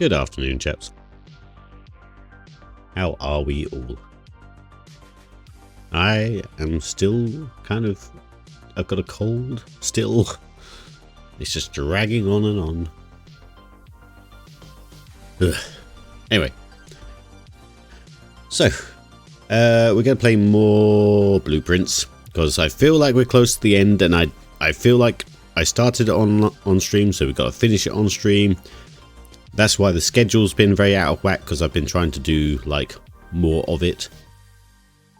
Good afternoon, chaps. How are we all? I am still I've got a cold still. It's just dragging on and on. Ugh. Anyway. So, we're going to play more Blueprints because I feel like we're close to the end, and I feel like I started it on stream, so we've got to finish it on stream. That's why the schedule's been very out of whack, because I've been trying to do like more of it.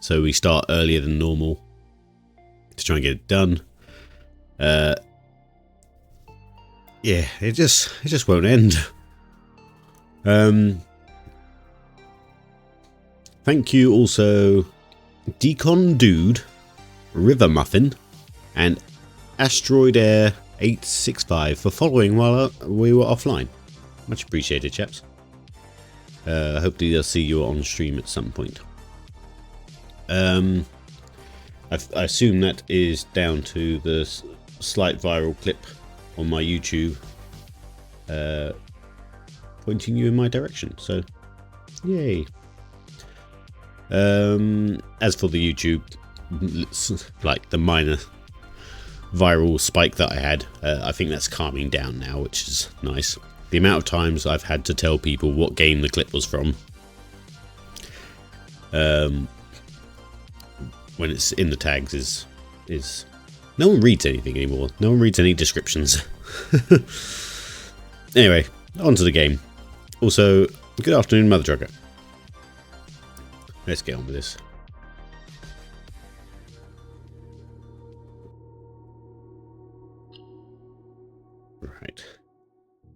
So we start earlier than normal to try and get it done. Yeah, it just won't end. Thank you also Decon Dude, River Muffin, and Asteroid Air 865 for following while we were offline. Much appreciated, chaps. Hopefully I'll see you on stream at some point. I assume that is down to the slight viral clip on my YouTube pointing you in my direction, so yay. As for the YouTube, like the minor viral spike that I had, I think that's calming down now, which is nice. The amount of times I've had to tell people what game the clip was from, when it's in the tags, is no one reads anything anymore. No one reads any descriptions. Anyway, on to the game. Also, good afternoon, Mother Trucker. Let's get on with this. Right.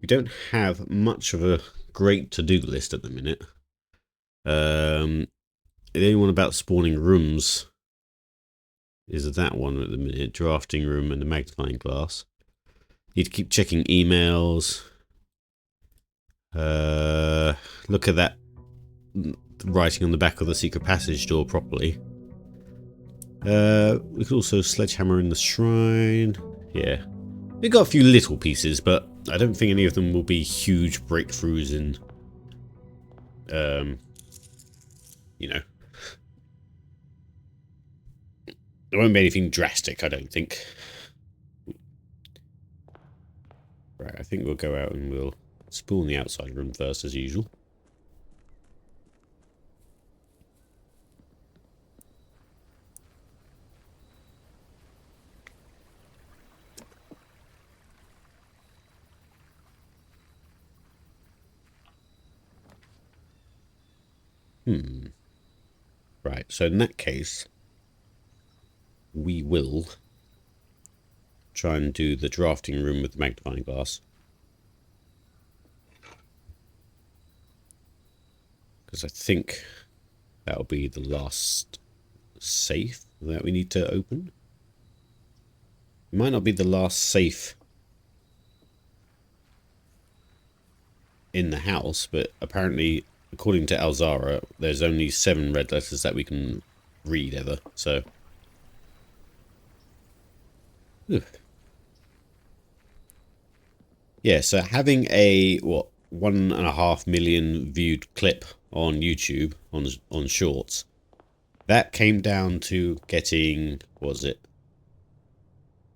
We don't have much of a great to-do list at the minute. The only one about spawning rooms is that one at the minute. Drafting room and the magnifying glass. Need to keep checking emails. Look at that writing on the back of the secret passage door properly. We could also sledgehammer in the shrine. Yeah. We've got a few little pieces, but I don't think any of them will be huge breakthroughs in, you know. There won't be anything drastic, I don't think. Right, I think we'll go out and we'll spawn the outside room first, as usual. Right, so in that case, we will try and do the drafting room with the magnifying glass. Because I think that'll be the last safe that we need to open. It might not be the last safe in the house, but apparently, according to Alzara, there's only 7 red letters that we can read ever, so. Ugh. Yeah, so having a, 1.5 million viewed clip on YouTube, on Shorts, that came down to getting, what was it?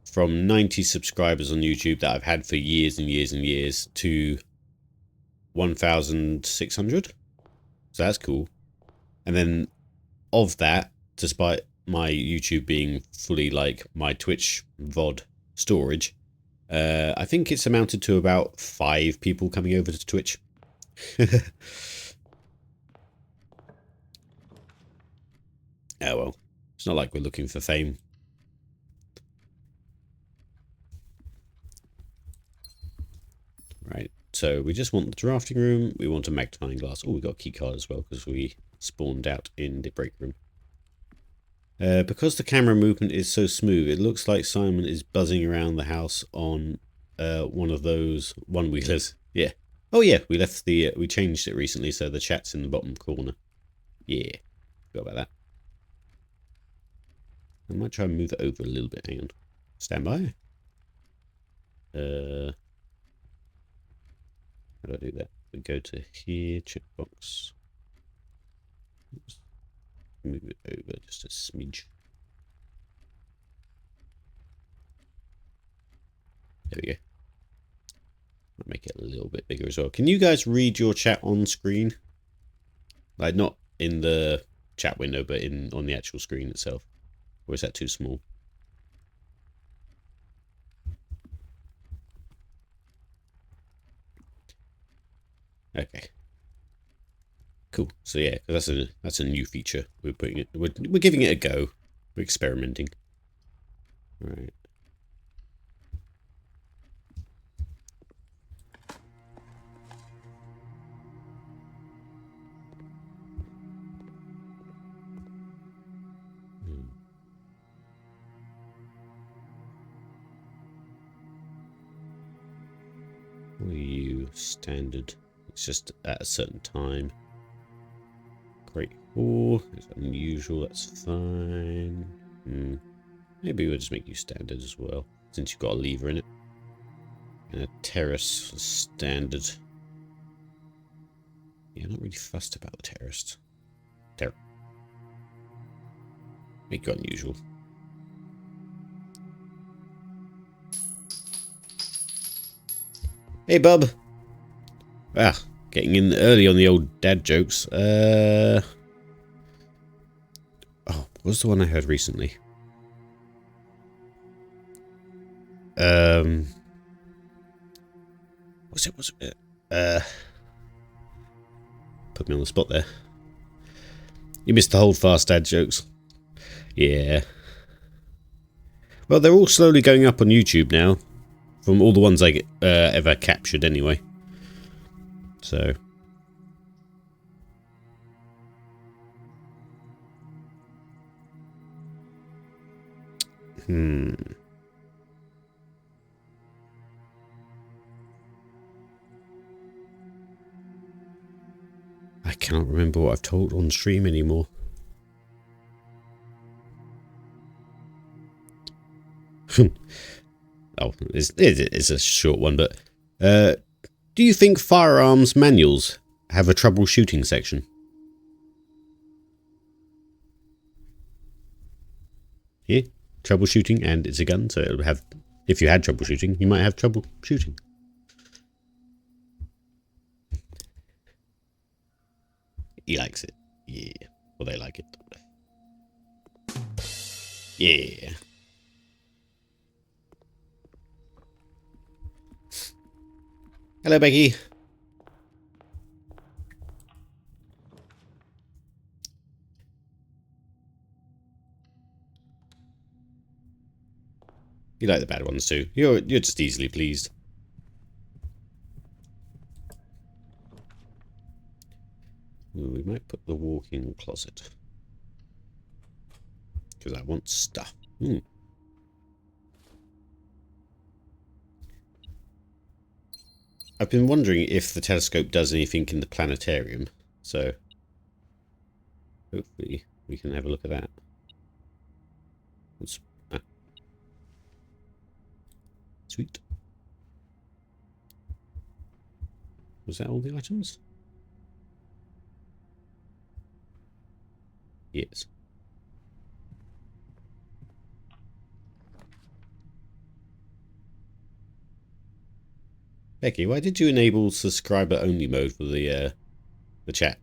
From 90 subscribers on YouTube that I've had for years and years and years to 1,600. So that's cool. And then of that, despite my YouTube being fully like my Twitch VOD storage, I think it's amounted to about 5 people coming over to Twitch. Oh well, it's not like we're looking for fame. Right, so we just want the drafting room, we want a magnifying glass. Oh, we got a key card as well, because we spawned out in the break room. Because the camera movement is so smooth, it looks like Simon is buzzing around the house on one of those one-wheelers. Yeah. Oh yeah, we left the, we changed it recently, so the chat's in the bottom corner. Yeah, forgot about that. I might try and move it over a little bit. Hang on. Stand by. How do I do that? We go to here, checkbox. Oops. Move it over just a smidge. There we go. I'll make it a little bit bigger as well. Can you guys read your chat on screen? Like not in the chat window, but on the actual screen itself. Or is that too small? Okay. Cool. So yeah, that's a new feature. We're putting it. We're giving it a go. We're experimenting. All right. What are you? Standard. It's just at a certain time. Great Hall. It's unusual. That's fine. Maybe we'll just make you standard as well, since you've got a lever in it. And a terrace standard. Yeah, I'm not really fussed about the terrace. Make it unusual. Hey, bub. Ah, getting in early on the old dad jokes. Oh, what was the one I heard recently? What's it? Put me on the spot there. You missed the hold fast dad jokes. Yeah. Well, they're all slowly going up on YouTube now. From all the ones I ever captured anyway. So. I cannot remember what I've told on stream anymore. Oh, it's a short one, but do you think firearms manuals have a troubleshooting section? Here, troubleshooting, and it's a gun, so it'll have. If you had troubleshooting, you might have trouble shooting. He likes it. Yeah. Well, they like it. Yeah. Hello, Becky. You like the bad ones too. You're just easily pleased. Ooh, we might put the walk-in closet. Because I want stuff. I've been wondering if the telescope does anything in the planetarium. So, hopefully we can have a look at that. Sweet. Was that all the items? Yes. Becky, why did you enable subscriber only mode for the chat?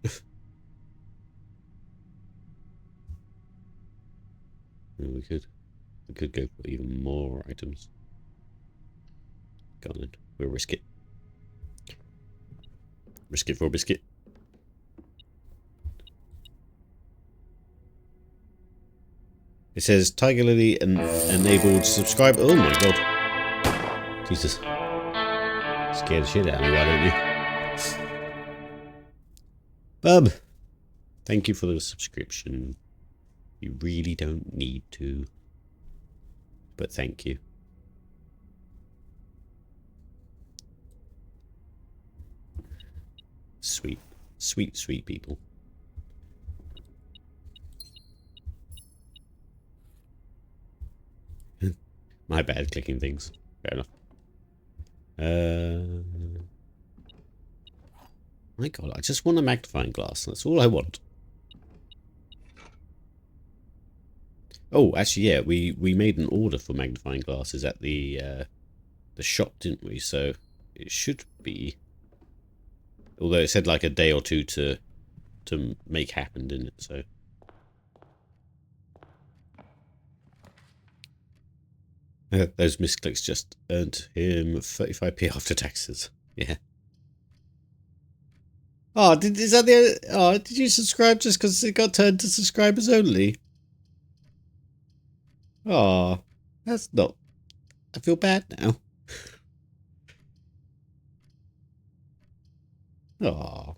We could go for even more items. Go on then. We'll risk it. Risk it for a biscuit. It says Tiger Lily enabled subscribe. Oh my god. Jesus. Scare the shit out of me, why don't you? Bub. Thank you for the subscription. You really don't need to. But thank you. Sweet. Sweet, sweet people. My bad clicking things. Fair enough. My God, I just want a magnifying glass. That's all I want. Oh, actually, yeah, we made an order for magnifying glasses at the shop, didn't we? So it should be. Although it said like a day or two to make happen, didn't it? So. Those misclicks just earned him 35p after taxes. Yeah. Oh, did you subscribe just because it got turned to subscribers only? Oh, that's not. I feel bad now. Oh.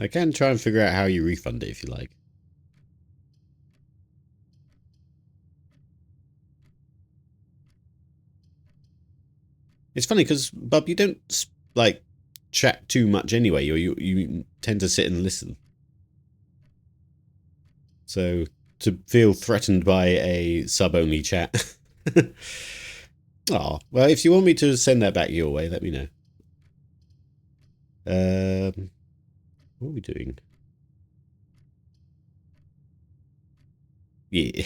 I can try and figure out how you refund it if you like. It's funny because, Bub, you don't, like, chat too much anyway. You tend to sit and listen. So, to feel threatened by a sub-only chat. Oh, well, if you want me to send that back your way, let me know. What are we doing? Yeah.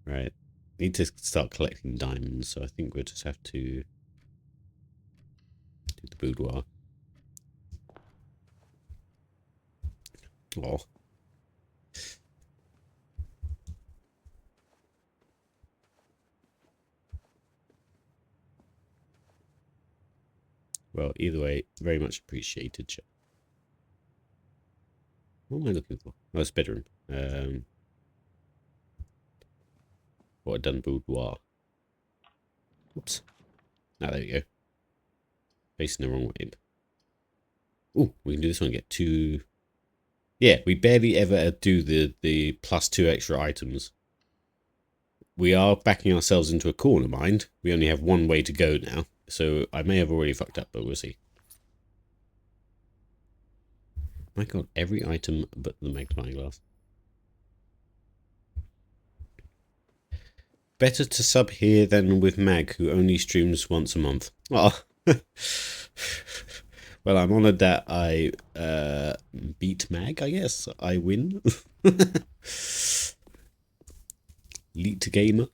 Right. Need to start collecting diamonds, so I think we'll just have to do the boudoir. Oh. Well, either way, very much appreciated. What am I looking for? Oh, it's bedroom. What I've done boudoir. Oops. Ah, there we go. Facing the wrong way. Oh, we can do this one and get two. Yeah, we barely ever do the plus 2 extra items. We are backing ourselves into a corner, mind. We only have one way to go now, so I may have already fucked up, but we'll see. My God, every item but the magnifying glass. Better to sub here than with Mag, who only streams once a month. Oh. Well, I'm honoured that I beat Mag, I guess. I win. Elite gamer.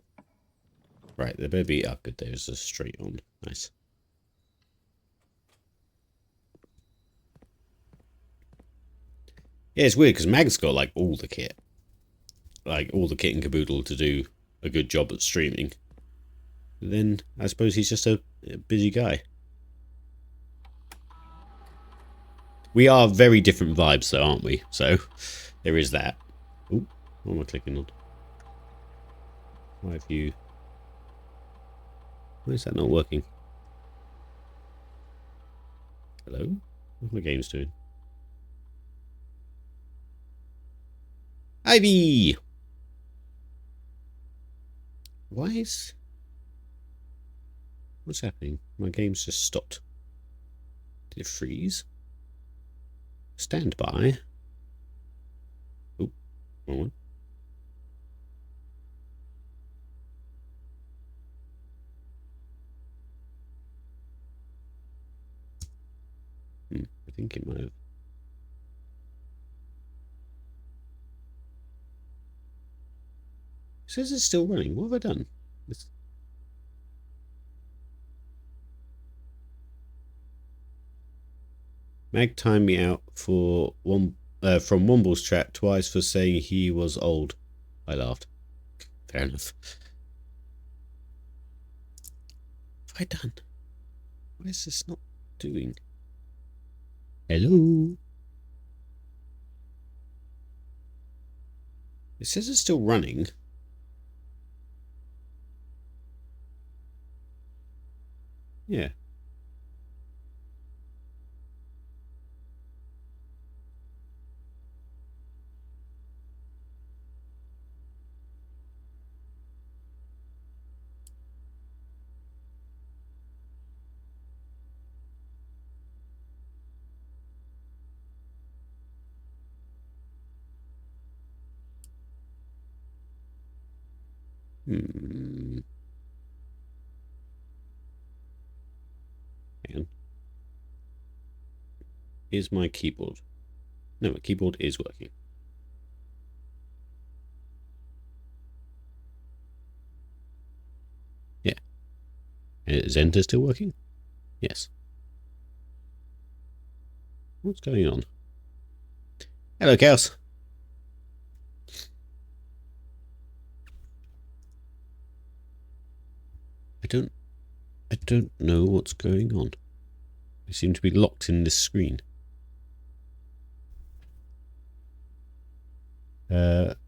Right, there better be... Oh, good, there's a straight on. Nice. Yeah, it's weird, because Mag's got, like, all the kit. Like, all the kit and caboodle to do a good job at streaming. But then, I suppose he's just a busy guy. We are very different vibes, though, aren't we? So, there is that. Oh, what am I clicking on? Why have you... Why is that not working? Hello? What's my game's doing? Ivy! Why is... What's happening? My game's just stopped. Did it freeze? Stand by. Oh, wrong one. I think it might have. It says it's still running. What have I done? Mag timed me out for one from Womble's chat twice for saying he was old. I laughed. Fair enough. What have I done? Why is this not doing? Hello? It says it's still running. Yeah. Hmm. Hang on. Is my keyboard? No, my keyboard is working. Yeah. Is enter still working? Yes. What's going on? Hello, Chaos. I don't know what's going on. I seem to be locked in this screen.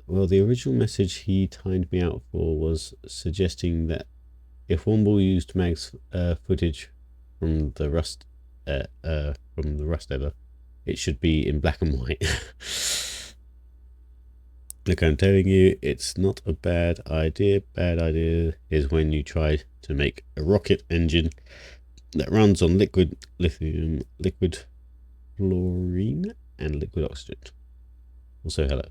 Well, the original message he timed me out for was suggesting that if Womble used Mag's footage from the Rust era, it should be in black and white. Look, I'm telling you, it's not a bad idea. Bad idea is when you try to make a rocket engine that runs on liquid lithium, liquid fluorine, and liquid oxygen. Also, hello.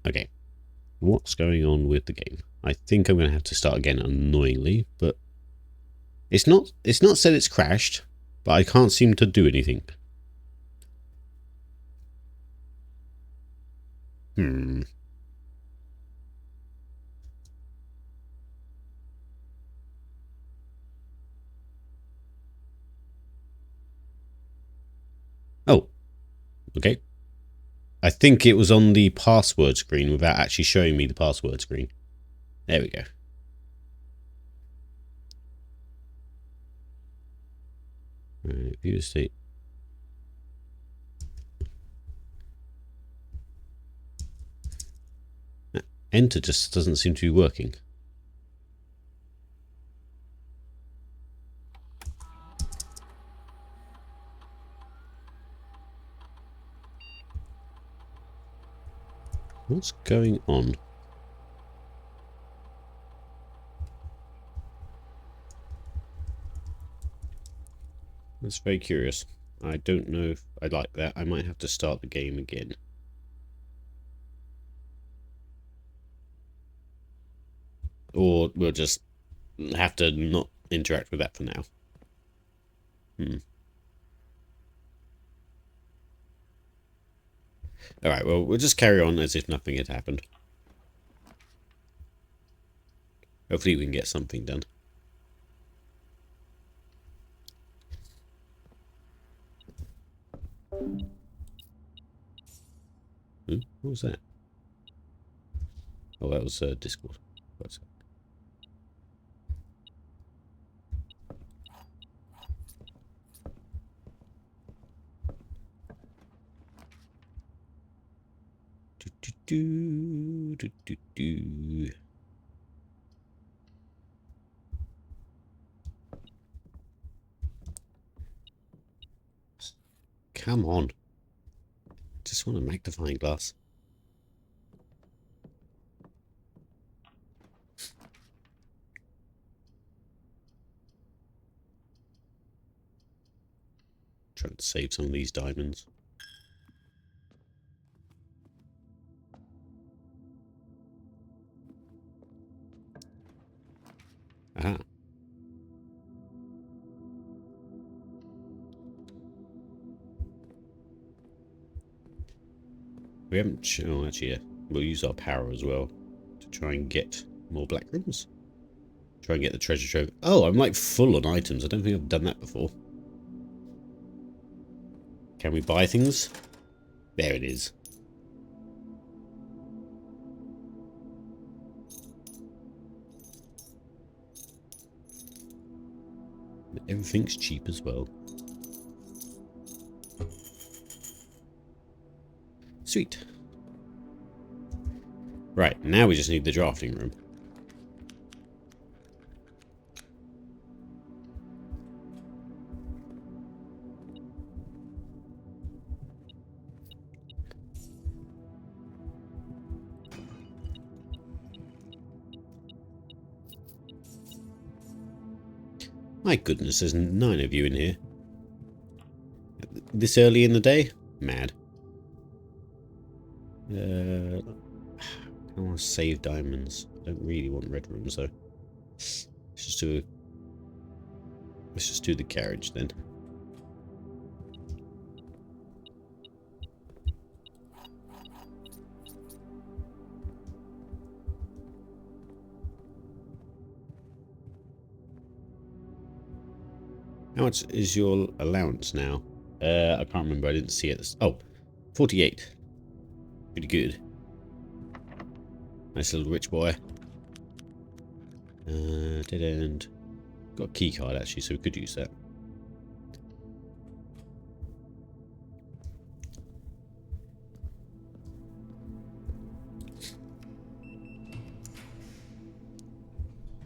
Okay, what's going on with the game? I think I'm going to have to start again, annoyingly, but it's not said it's crashed, but I can't seem to do anything. Oh, okay. I think it was on the password screen without actually showing me the password screen. There we go. Right, view state. Enter just doesn't seem to be working. What's going on? That's very curious. I don't know if I like that. I might have to start the game again. Or we'll just have to not interact with that for now. Alright, well, we'll just carry on as if nothing had happened. Hopefully we can get something done. What was that? Oh, that was Discord. What's that? Come on. Just want a magnifying glass. Trying to save some of these diamonds. Aha. We haven't... Oh, actually, yeah. We'll use our power as well to try and get more black rooms. Try and get the treasure trove. Oh, I'm like full on items. I don't think I've done that before. Can we buy things? There it is. Everything's cheap as well. Sweet. Right, now we just need the drafting room. My goodness, there's 9 of you in here. This early in the day? Mad. I want to save diamonds. I don't really want red rooms though. Let's just do the carriage then. How much is your allowance now? I can't remember. I didn't see it. Oh, 48. Pretty good. Nice little rich boy. Dead end. Got a key card actually, so we could use that.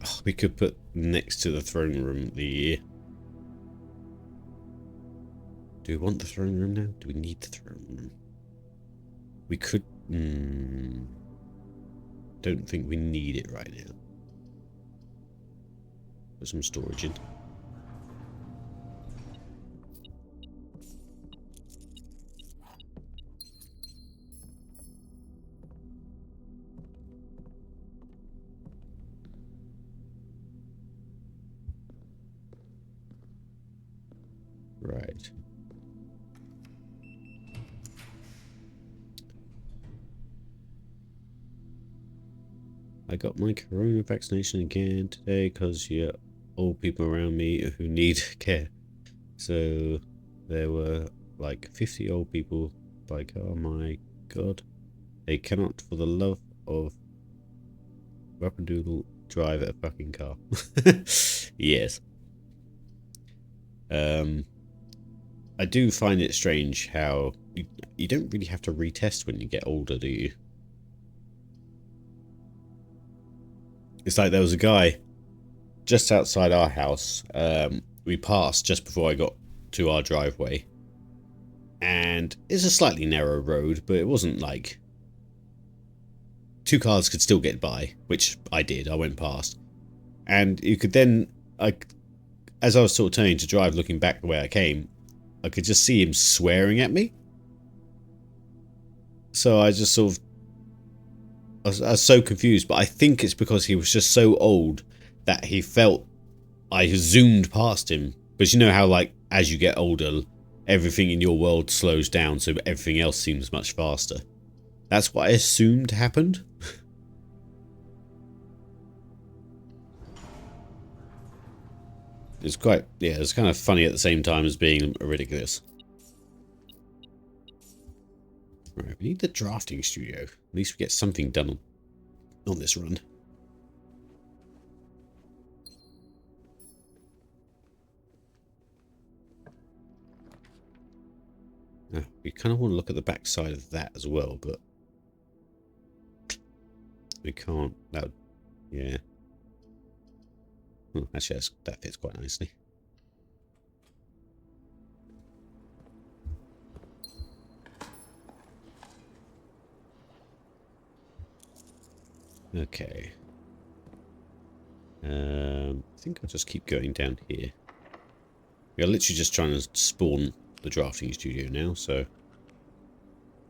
Oh, we could put next to the throne room the... Do we want the throne room now? Do we need the throne room? We could... Don't think we need it right now. Put some storage in. Right. I got my corona vaccination again today because you're old people around me who need care. So there were like 50 old people. Like, oh my god. They cannot for the love of Rappadoodle drive a fucking car. Yes. I do find it strange how you don't really have to retest when you get older, do you? It's like there was a guy just outside our house. We passed just before I got to our driveway. And it's a slightly narrow road, but it wasn't like... Two cars could still get by, which I did. I went past. And you could then... as I was sort of turning to drive, looking back the way I came, I could just see him swearing at me. So I just sort of... I was so confused, but I think it's because he was just so old that he felt I zoomed past him. Because you know how, like, as you get older, everything in your world slows down, so everything else seems much faster. That's what I assumed happened. It's quite, yeah, it's kind of funny at the same time as being ridiculous. Right, we need the drafting studio. At least we get something done on this run. We kind of want to look at the back side of that as well, but we can't. That would, yeah. Oh, actually, that fits quite nicely. Okay. I think I'll just keep going down here. We are literally just trying to spawn the drafting studio now, so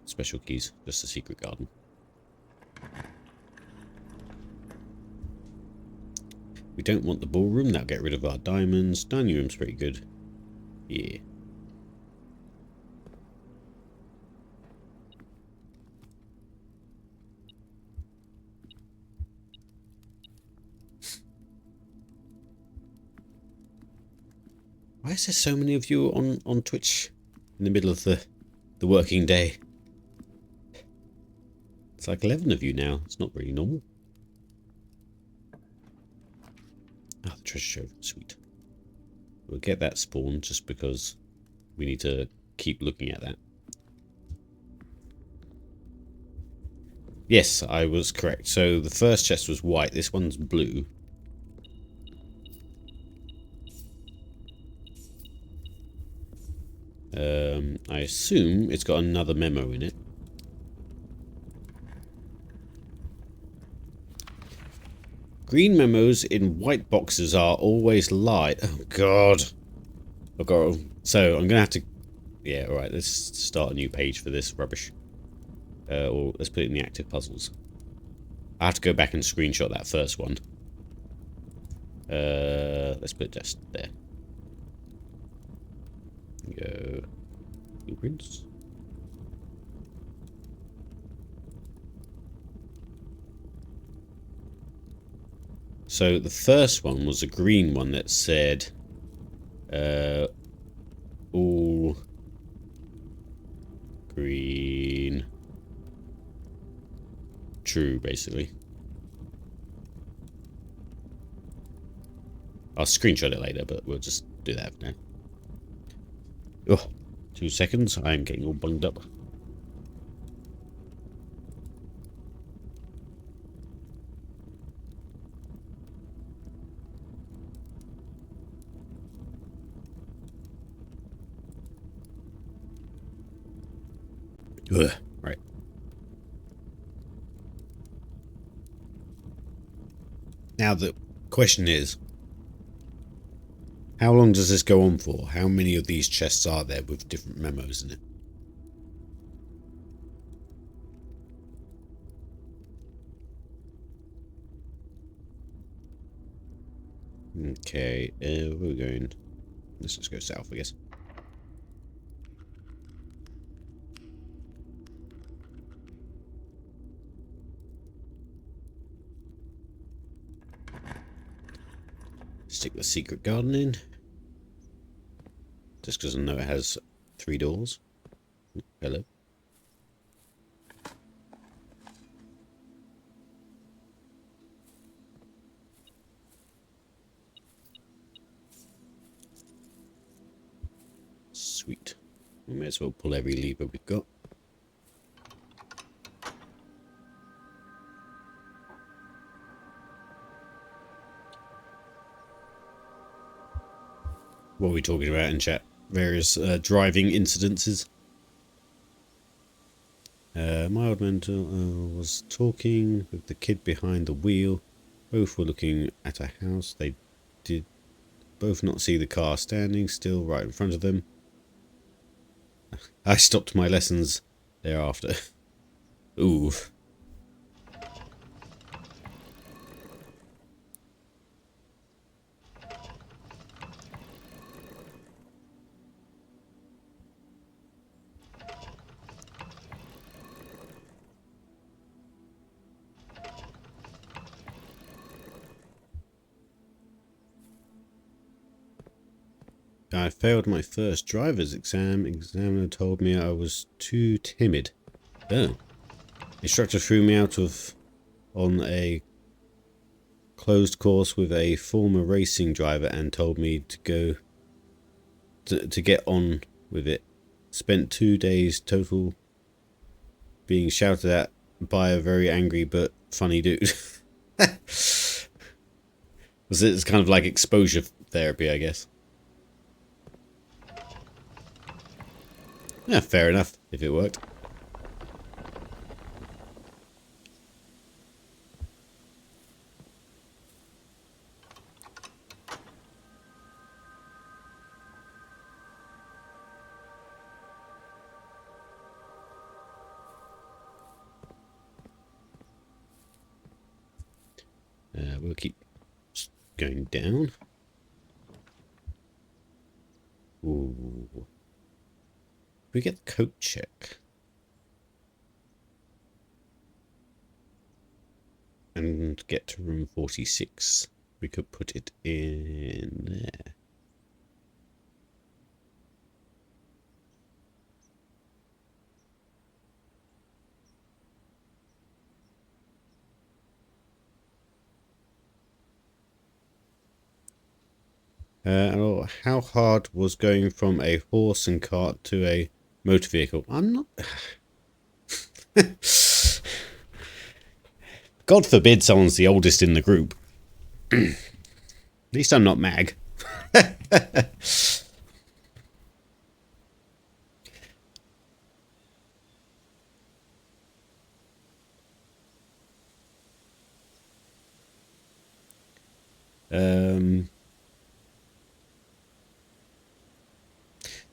special keys, just a secret garden. We don't want the ballroom, that'll get rid of our diamonds. Dining room's pretty good. Yeah. Why is there so many of you on Twitch in the middle of the working day? It's like 11 of you now. It's not really normal. Ah, the treasure trove. Sweet. We'll get that spawned just because we need to keep looking at that. Yes, I was correct. So the first chest was white. This one's blue. I assume it's got another memo in it. Green memos in white boxes are always lie. Oh god. Oh god. So I'm gonna have to Yeah, alright, let's start a new page for this rubbish. Or let's put it in the active puzzles. I have to go back and screenshot that first one. Let's put it just there. Go blueprints. So the first one was a green one that said all green true, basically. I'll screenshot it later, but we'll just do that for now. Oh, 2 seconds. I am getting all bunged up. Ugh, right. Now the question is, how long does this go on for? How many of these chests are there with different memos in it? Okay, we're going... Let's just go south, I guess. Stick the secret garden in. Just because I know it has 3 doors. Hello. Sweet. We may as well pull every lever we've got. What are we talking about in chat? Various driving incidences. My old mentor was talking with the kid behind the wheel. Both were looking at a house. They did both not see the car standing still right in front of them. I stopped my lessons thereafter. Ooh. I failed my first driver's exam. Examiner told me I was too timid. Oh. Instructor threw me out on a closed course with a former racing driver and told me to go to get on with it. Spent 2 days total being shouted at by a very angry but funny dude. It's kind of like exposure therapy, I guess. Yeah, fair enough, if it worked. We'll keep going down. Ooh. We get the coat check. And get to room 46. We could put it in there. How hard was going from a horse and cart to a motor vehicle? I'm not... God forbid someone's the oldest in the group. At least I'm not Mag.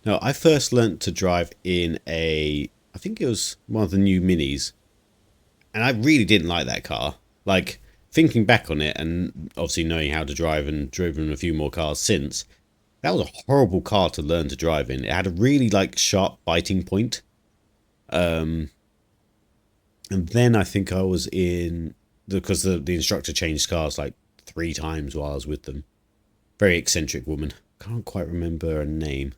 No, I first learnt to drive in I think it was one of the new Minis, and I really didn't like that car. Like, thinking back on it, and obviously knowing how to drive and driven a few more cars since, that was a horrible car to learn to drive in. It had a really like sharp biting point. And then I think I was in because the instructor changed cars like 3 times while I was with them. Very eccentric woman. Can't quite remember her name.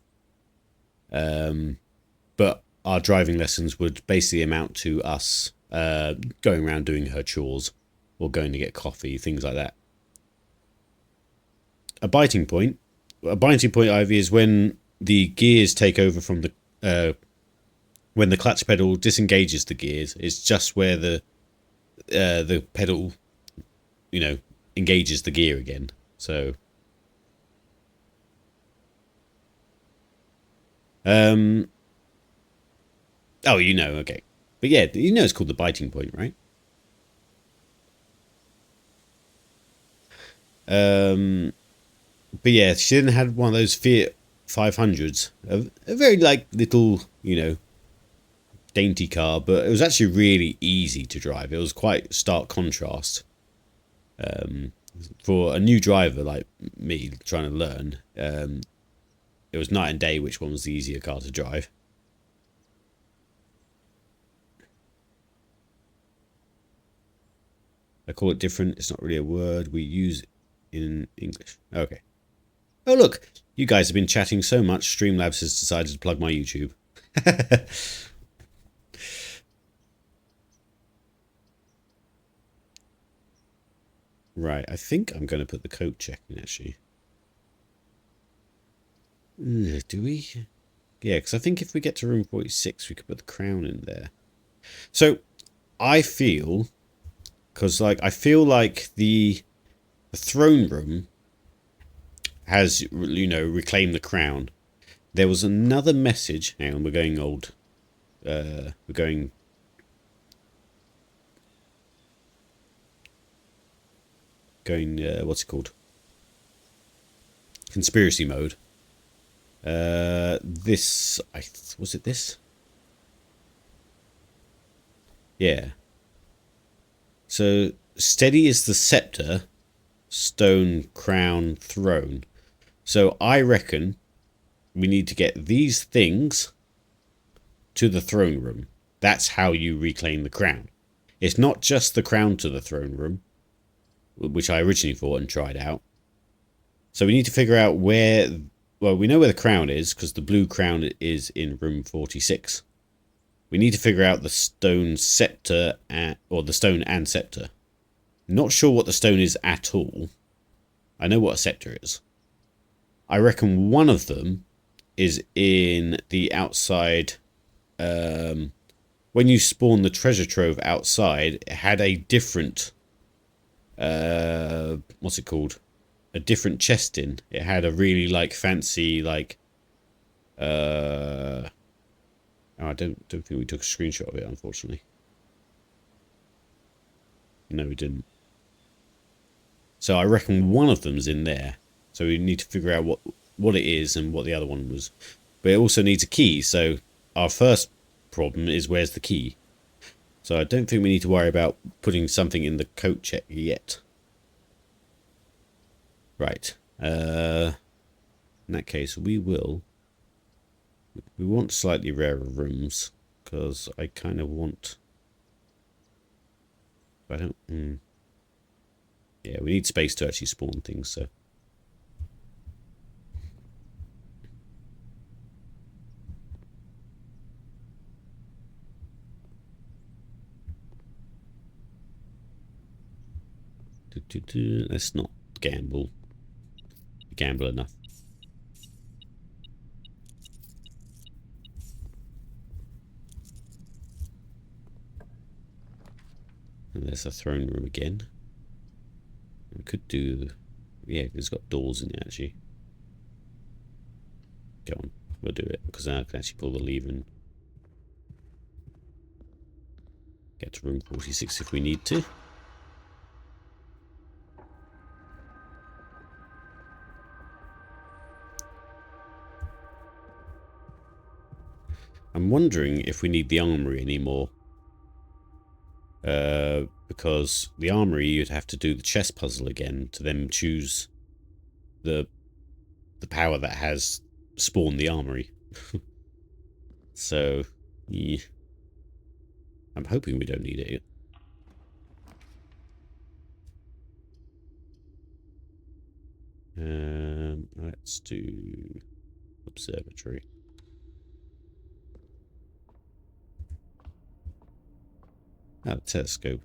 But our driving lessons would basically amount to us going around doing her chores or going to get coffee, things like that. A biting point, Ivy, is when the gears take over from the when the clutch pedal disengages the gears. It's just where the pedal, engages the gear again. So, oh, okay, but yeah, it's called the biting point, right? But yeah, she then had one of those Fiat 500s, a very like little, dainty car, but it was actually really easy to drive. It was quite stark contrast. For a new driver like me trying to learn, it was night and day which one was the easier car to drive. I call it different. It's not really a word we use in English. Okay. Oh, look. You guys have been chatting so much, Streamlabs has decided to plug my YouTube. Right, I think I'm going to put the coat check in, actually. Do we? Yeah, because I think if we get to room 46, we could put the crown in there. So, I feel... Because, I feel like the throne room has, reclaimed the crown. There was another message. Hang on, we're going old. We're going... what's it called? Conspiracy mode. Was it this? Yeah. So, steady is the scepter, stone, crown, throne. So, I reckon we need to get these things to the throne room. That's how you reclaim the crown. It's not just the crown to the throne room, which I originally thought and tried out. So we need to figure out where... Well, we know where the crown is, because the blue crown is in room 46. We need to figure out the stone scepter, or the stone and scepter. Not sure what the stone is at all. I know what a scepter is. I reckon one of them is in the outside... when you spawn the treasure trove outside, it had a different... what's it called? A different chest in. It had a really fancy oh, I don't think we took a screenshot of it, unfortunately. No, we didn't. So I reckon one of them's in there. So we need to figure out what it is and what the other one was. But it also needs a key. So our first problem is where's the key? So I don't think we need to worry about putting something in the coat check yet. Right. In that case, we want slightly rarer rooms, because I kind of want... I don't... Yeah, we need space to actually spawn things, so... Let's not gamble enough. And there's a throne room again. We could do... Yeah, it's got doors in it, actually. Go on, we'll do it, because then I can actually pull the lever and get to room 46 if we need to. I'm wondering if we need the armory anymore. Because the armory, you'd have to do the chess puzzle again to then choose the power that has spawned the armory. So, yeah. I'm hoping we don't need it. Let's do observatory. Oh, telescope.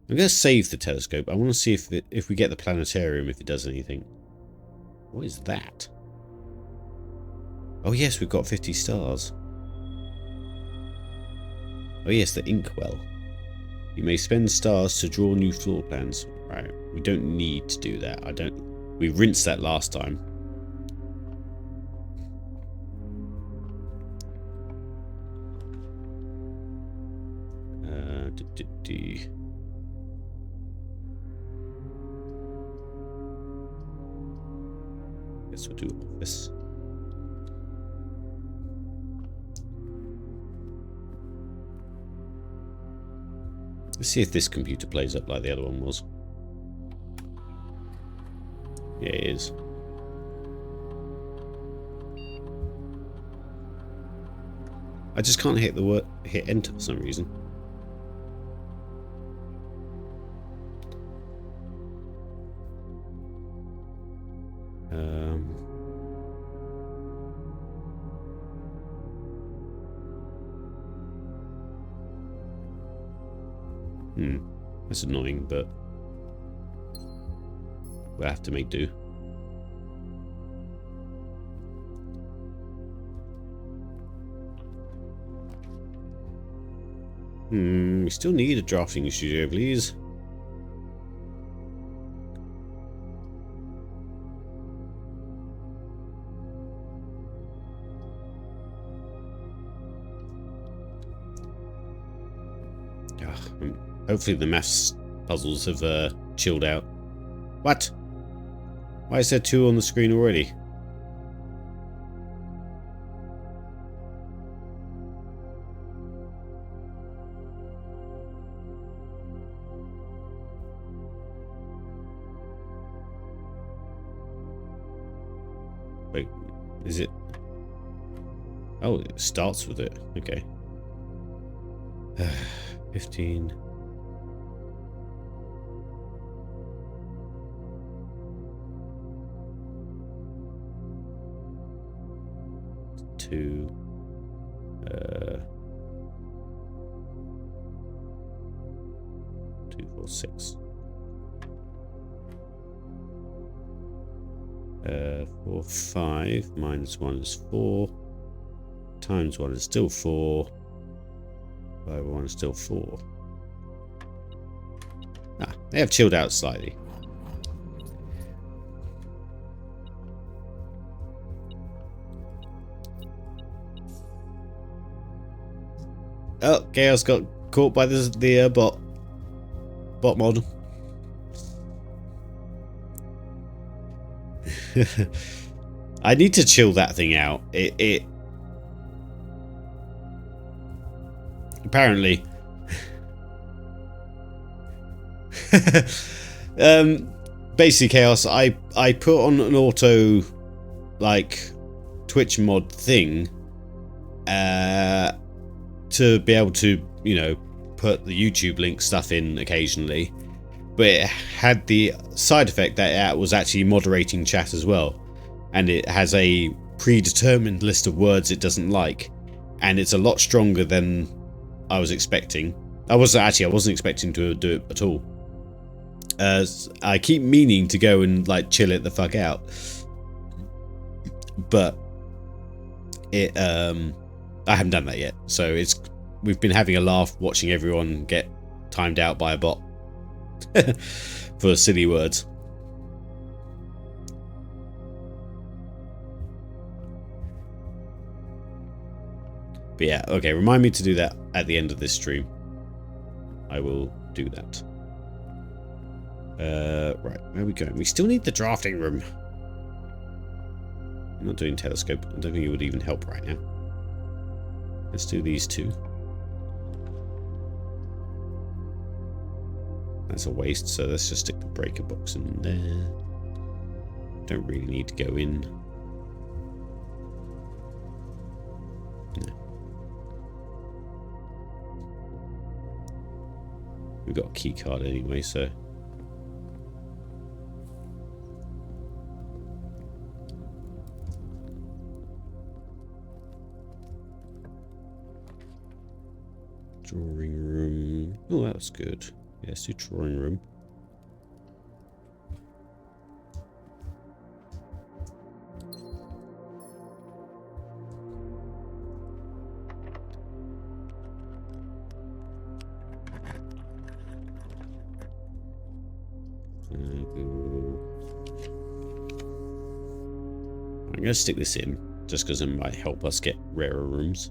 I'm going to save the telescope. I want to see if we get the planetarium, if it does anything. What is that? Oh yes, we've got 50 stars. Oh yes, the inkwell. You may spend stars to draw new floor plans. Right, we don't need to do that. We rinsed that last time. Guess we'll do office. Let's see if this computer plays up like the other one was. Yeah, it is. I just can't hit enter for some reason. That's annoying, but we'll have to make do. We still need a drafting studio, please. Hopefully the maths puzzles have chilled out. What? Why is there 2 on the screen already? Wait, is it? Oh, it starts with it. Okay. 15. Two. 2, 4, 6. 4, 5 minus 1 is 4. Times 1 is still 4. 5, 1 is still 4. Ah, they have chilled out slightly. Oh, Chaos got caught by the bot mod. I need to chill that thing out. It apparently basically Chaos, I put on an auto like Twitch mod thing to be able to, you know, put the YouTube link stuff in occasionally, but it had the side effect that it was actually moderating chat as well, and it has a predetermined list of words it doesn't like, and it's a lot stronger than I was expecting. I wasn't expecting to do it at all. I keep meaning to go and like chill it the fuck out, but it I haven't done that yet. So we've been having a laugh watching everyone get timed out by a bot for silly words. But yeah, okay, remind me to do that at the end of this stream. I will do that. Right, where are we going? We still need the drafting room. I'm not doing telescope. I don't think it would even help right now. Let's do these two. That's a waste, so let's just stick the breaker box in there. Don't really need to go in. No. We've got a key card anyway, so. Drawing room. Oh, that was good. Yeah, let's do drawing room. I'm going to stick this in, just because it might help us get rarer rooms.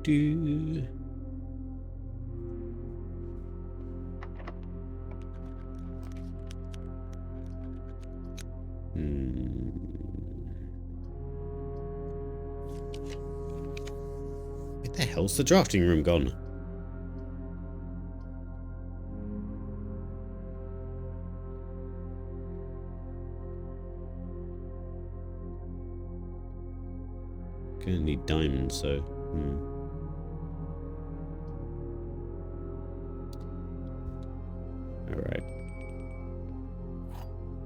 Do. Where the hell's the drafting room gone? Gonna need diamonds, so. Alright.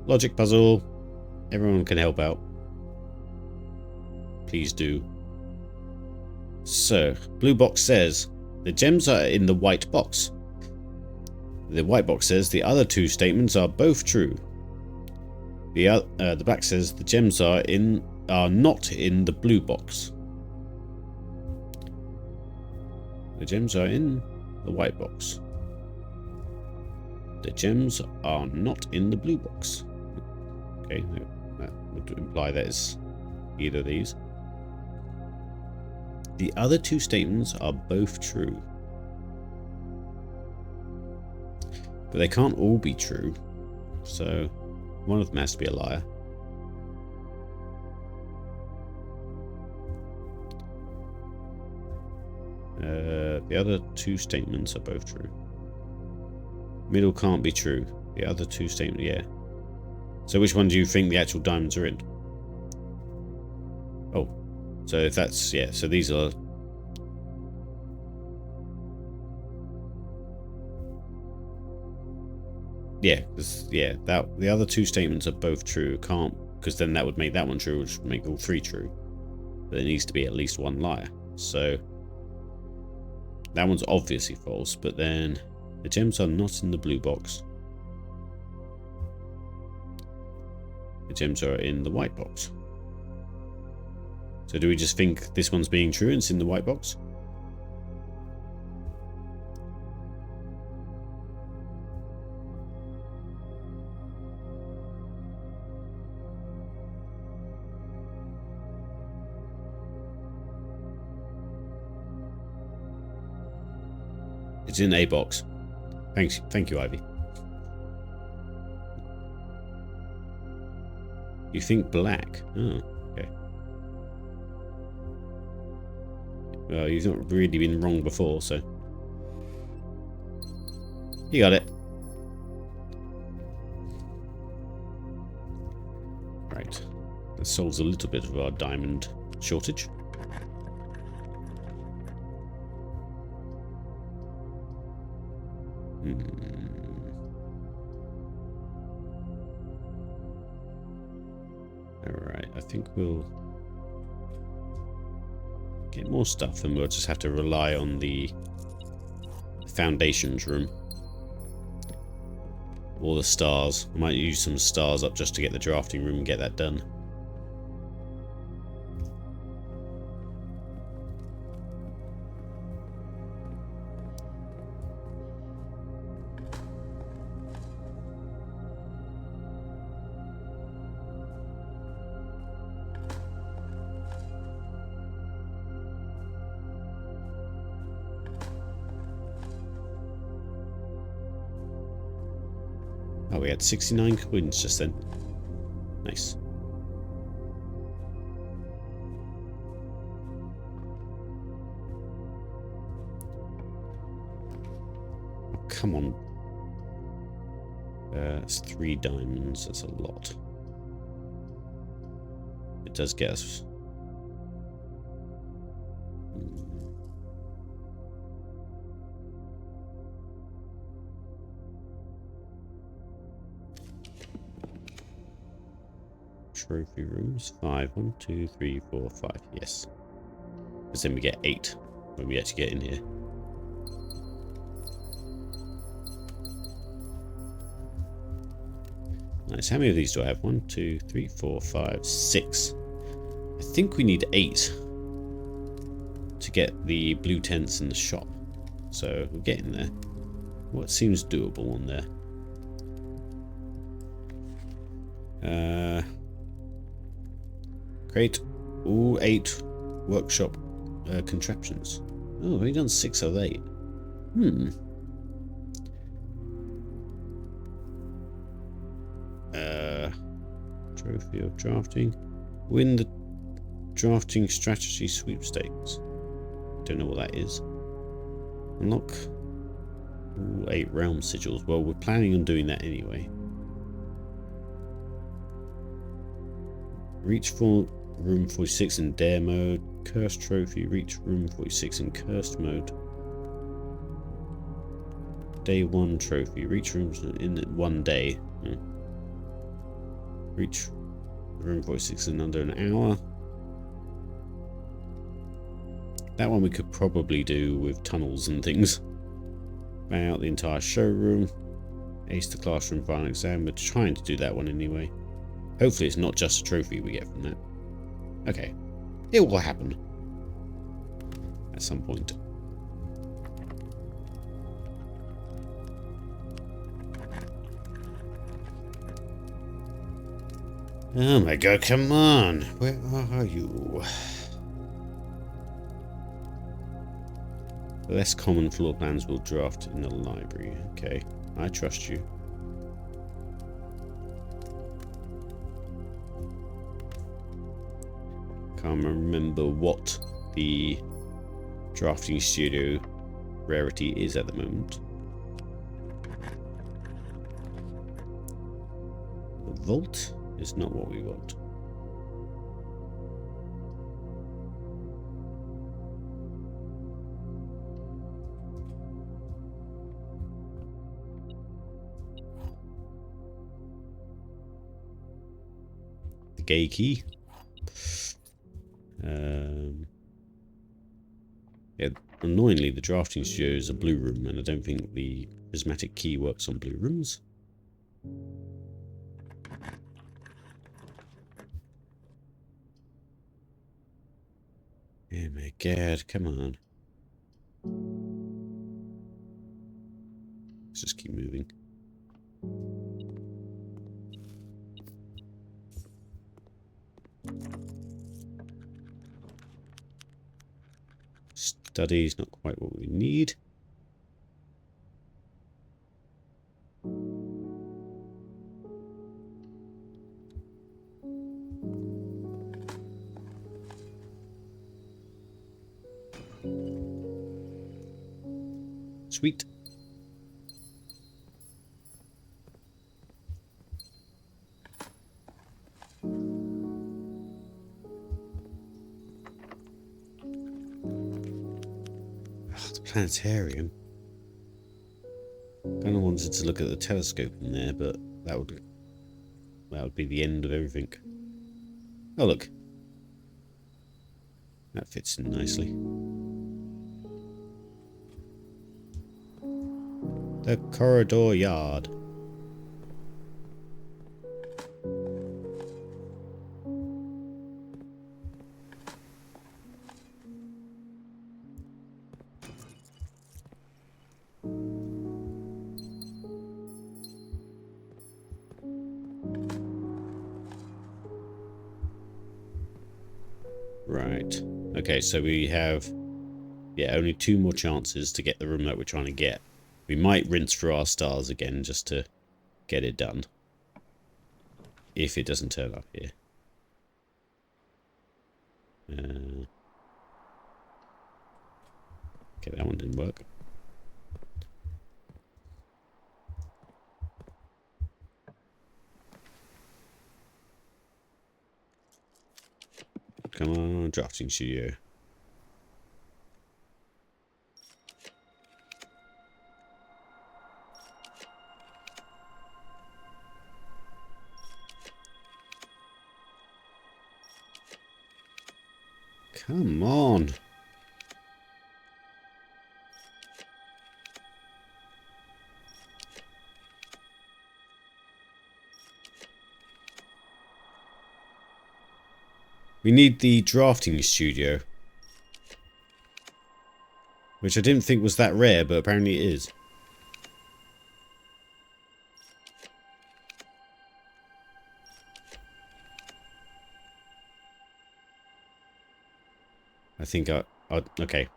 Logic puzzle. Everyone can help out. Please do. So, blue box says, the gems are in the white box. The white box says the other two statements are both true. The black says the gems are not in the blue box. The gems are in the white box. The gems are not in the blue box. Okay, that would imply that it's either of these. The other two statements are both true. But they can't all be true. So one of them has to be a liar. The other two statements are both true. Middle can't be true. The other two statements, yeah. So which one do you think the actual diamonds are in? Oh, so if that's, yeah, so these are... Yeah, the other two statements are both true. Can't, because then that would make that one true, which would make all three true. But there needs to be at least one liar. So that one's obviously false, but then the gems are not in the blue box. The gems are in the white box. So do we just think this one's being true and it's in the white box? It's in A box. Thank you, Ivy. You think black? Oh, okay. Well, you've not really been wrong before, so you got it. Right. That solves a little bit of our diamond shortage. Alright, I think we'll get more stuff and we'll just have to rely on the foundations room. Or the stars. I might use some stars up just to get the drafting room and get that done. Oh, we had 69 coins just then. Nice. Oh, come on. It's 3 diamonds. That's a lot. It does get us. Trophy rooms. 5. 1, 2, 3, 4, 5. Yes. Because then we get 8 when we actually get in here. Nice. How many of these do I have? 1, 2, 3, 4, 5, 6. I think we need 8 to get the blue tents in the shop. So we're getting there. What seems doable on there? Create all 8 workshop contraptions. Oh, we've done 6 of 8. Trophy of drafting. Win the drafting strategy sweepstakes. Don't know what that is. Unlock all 8 realm sigils. Well, we're planning on doing that anyway. Reach for room 46 in dare mode. Cursed trophy. Reach room 46 in cursed mode. Day 1 trophy. Reach rooms in 1 day. Reach room 46 in under an hour. That one we could probably do with tunnels and things. Ban out the entire showroom. Ace the classroom final exam. We're trying to do that one anyway. Hopefully it's not just a trophy we get from that. Okay. It will happen. At some point. Oh my god, come on! Where are you? Less common floor plans will draft in the library. Okay, I trust you. Can't remember what the drafting studio rarity is at the moment. The vault is not what we want. The gay key. Yeah, annoyingly, the drafting studio is a blue room, and I don't think the prismatic key works on blue rooms. Oh my god, come on. Let's just keep moving. Study is not quite what we need. Sweet. The planetarium. Kind of wanted to look at the telescope in there, but that would be the end of everything. Oh look, that fits in nicely. The corridor yard. Right. Okay, so we have, yeah, only 2 more chances to get the room that we're trying to get. We might rinse through our stars again just to get it done. If it doesn't turn up here. Okay, that one didn't work. Come on, drafting studio. Come on. We need the drafting studio. Which I didn't think was that rare, but apparently it is. I think okay.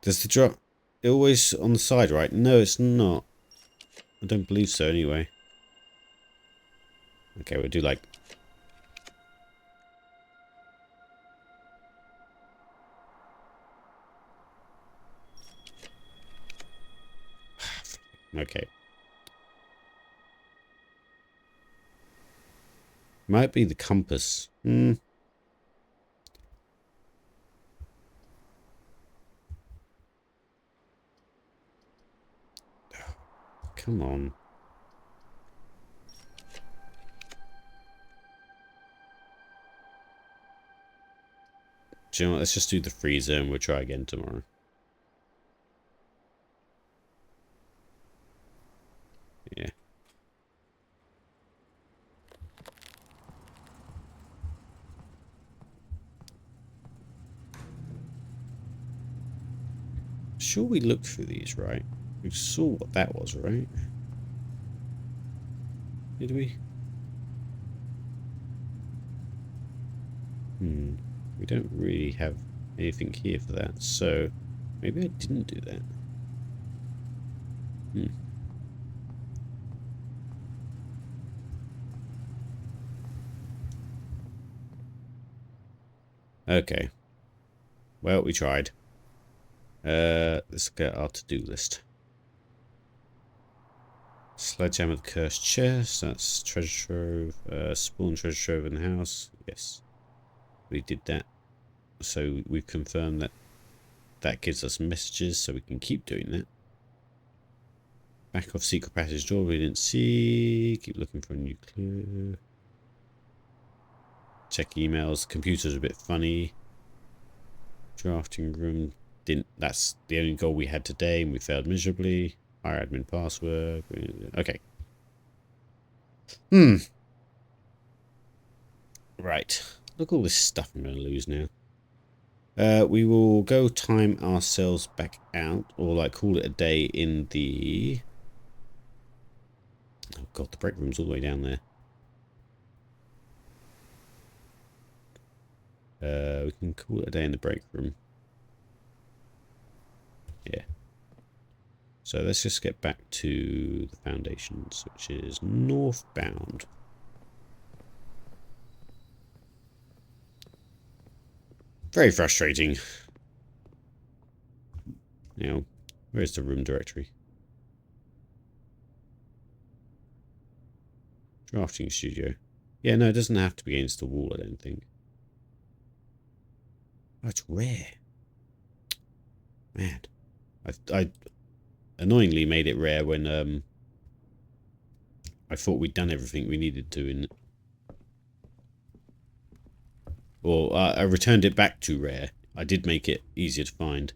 Does the drop always on the side, right? No, it's not. I don't believe so anyway. Okay, we'll do like... Okay. Might be the compass. Come on. Do you know what? Let's just do the freezer and we'll try again tomorrow. Yeah. Sure we looked through these, right? We saw what that was, right? Did we? We don't really have anything here for that, so maybe I didn't do that. Okay. Well, we tried. Let's get our to-do list. Sledgehammer the cursed chest. That's treasure trove. Spawn treasure trove in the house. Yes. We did that. So we've confirmed that that gives us messages, so we can keep doing that. Back off secret passage door we didn't see. Keep looking for a new clue. Check emails. Computer's a bit funny. Drafting room. Didn't. That's the only goal we had today, and we failed miserably. Our admin password. Okay. Right. Look at all this stuff I'm going to lose now. We will go time ourselves back out, or like call it a day in the... Oh god, the break room's all the way down there. We can call it a day in the break room. Yeah. So let's just get back to the foundations, which is northbound. Very frustrating. Now, where's the room directory? Drafting studio. Yeah, no, it doesn't have to be against the wall, I don't think. Oh, it's rare. Mad. I annoyingly made it rare when I thought we'd done everything we needed to in... Or I returned it back to rare. I did make it easier to find.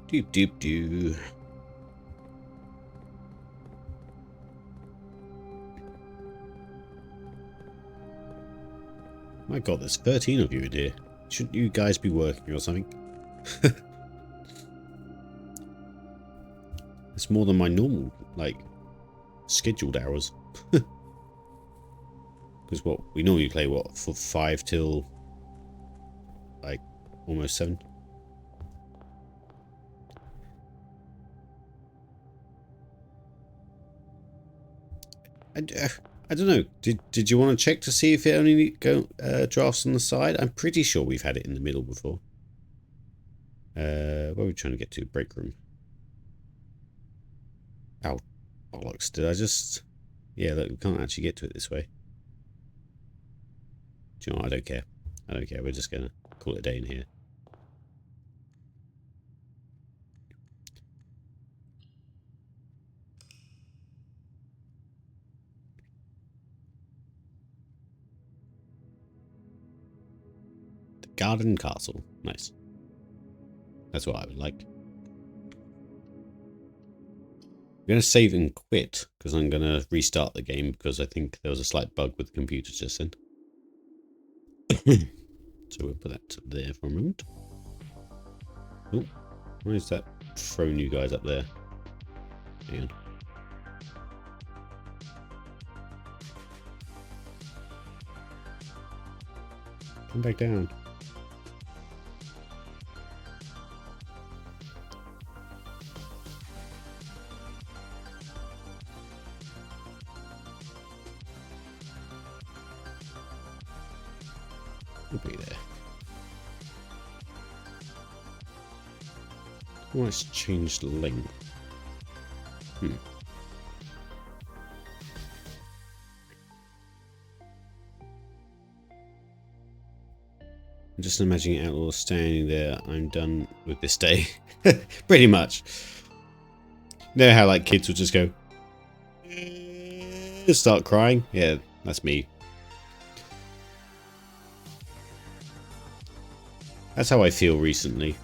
Doop doop doo. My god, there's 13 of you in here. Shouldn't you guys be working or something? It's more than my normal, like, scheduled hours. Because what, we normally play, what, for 5 till, like, almost 7? I don't know. Did you want to check to see if it only go drafts on the side? I'm pretty sure we've had it in the middle before. Where are we trying to get to? Break room. Oh, bollocks. Did I just... Yeah, look, we can't actually get to it this way. Do you know what? I don't care. I don't care. We're just going to call it a day in here. The Garden Castle. Nice. That's what I would like. I'm going to save and quit because I'm going to restart the game because I think there was a slight bug with the computer just then. So we'll put that there for a moment. Oh, why is that throwing you guys up there? Hang on. Come back down. We'll be there. Oh, it's changed length. I'm just imagining Outlaw standing there. I'm done with this day. Pretty much. You know how like kids would just go start crying? Yeah, that's me. That's how I feel recently.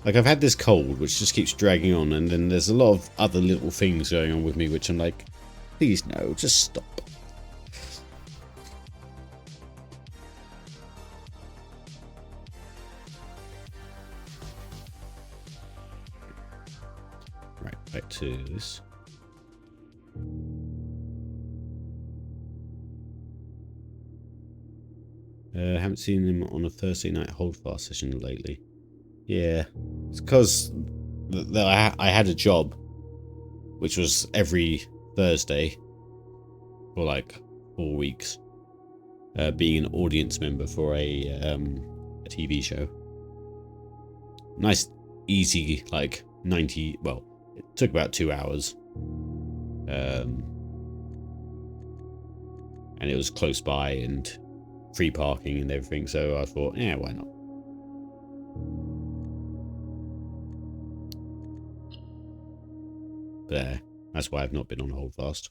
Like, I've had this cold, which just keeps dragging on, and then there's a lot of other little things going on with me, which I'm like, please no, just stop. Right, back to this. Haven't seen him on a Thursday night holdfast session lately. Yeah, it's because I had a job, which was every Thursday for like 4 weeks, being an audience member for a TV show. Nice, easy, like 90. Well, it took about 2 hours, and it was close by and free parking and everything. So I thought, yeah, why not? There. That's why I've not been on Holdfast.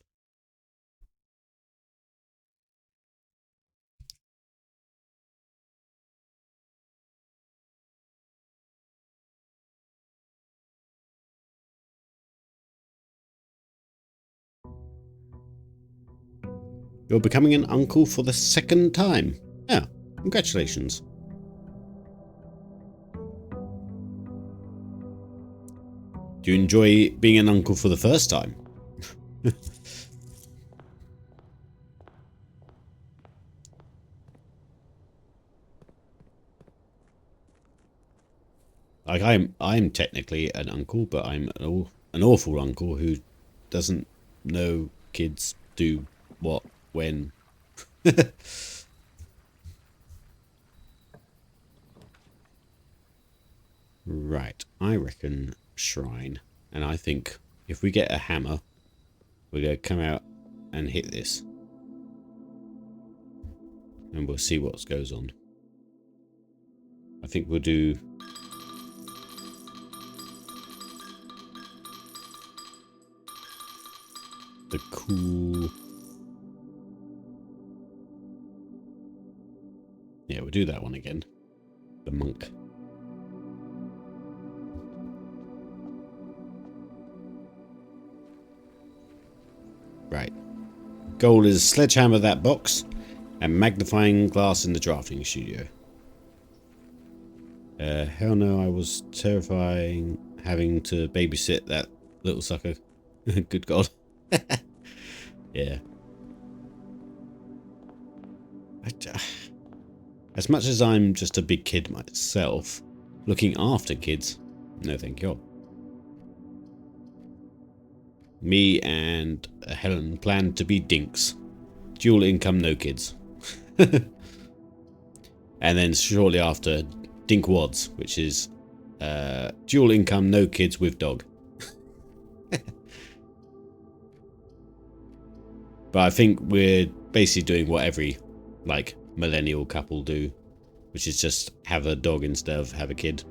You're becoming an uncle for the 2nd time. Yeah, congratulations. Do you enjoy being an uncle for the 1st time? Like, I'm technically an uncle, but I'm an awful uncle who doesn't know kids do what, when. Right, I reckon shrine. And I think if we get a hammer, we're going to come out and hit this. And we'll see what goes on. I think we'll do... the cool... Yeah, we'll do that one again. The monk. Right. Goal is sledgehammer that box And magnifying glass in the drafting studio. Hell no, I was terrifying having to babysit that little sucker. Good God. Yeah. As much as I'm just a big kid myself, looking after kids, no thank you. Me and Helen planned to be dinks. Dual income, no kids. And then shortly after, Dink Wads, which is dual income, no kids with dog. But I think we're basically doing what every like millennial couple do, which is just have a dog instead of have a kid.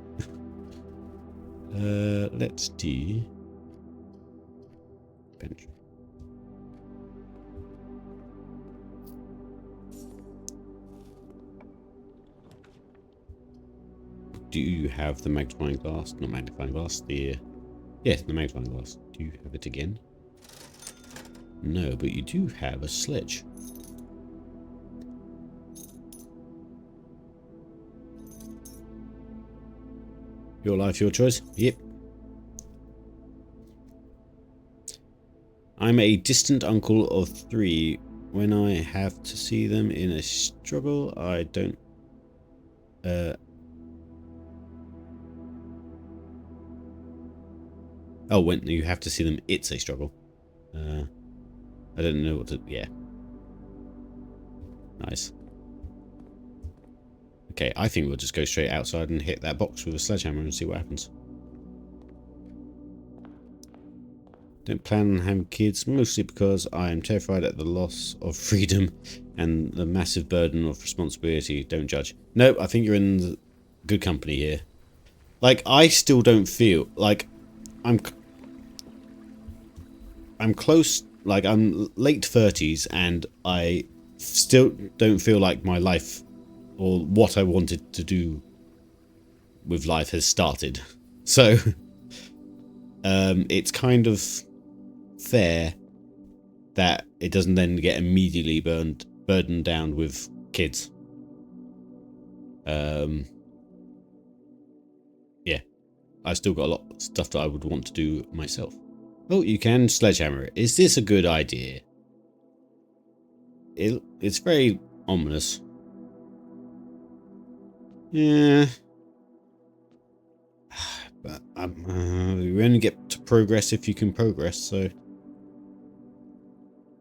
Let's do bench. Do you have the magnifying glass? Not magnifying glass, the yes, the magnifying glass. Do you have it again? No, but you do have a sledge. Your life, your choice? Yep. I'm a distant uncle of 3. When I have to see them in a struggle, I don't... Oh, when you have to see them, it's a struggle. I don't know what to... Yeah. Nice. Okay, I think we'll just go straight outside and hit that box with a sledgehammer and see what happens. Don't plan on having kids, mostly because I am terrified at the loss of freedom and the massive burden of responsibility. Don't judge. No, I think you're in good company here. Like, I still don't feel... Like, I'm close... Like, I'm late 30s and I still don't feel like my life or what I wanted to do with life has started. So, it's kind of fair that it doesn't then get immediately burdened down with kids. Yeah. I've still got a lot of stuff that I would want to do myself. Oh, you can sledgehammer it. Is this a good idea? It's very ominous. Yeah. But you only get to progress if you can progress, so...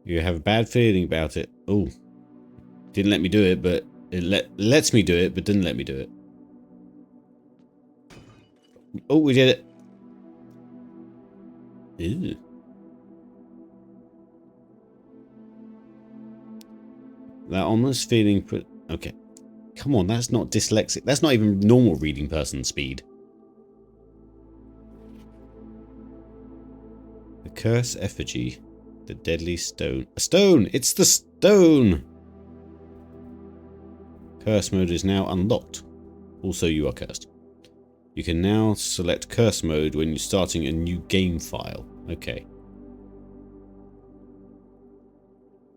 You have a bad feeling about it. Oh. Didn't let me do it, but... It lets me do it, but didn't let me do it. Oh, we did it. Ew. That almost feeling put... Okay. Come on, that's not dyslexic. That's not even normal reading person speed. The curse effigy. The deadly stone. A stone! It's the stone! Curse mode is now unlocked. Also, you are cursed. You can now select curse mode when you're starting a new game file. Okay.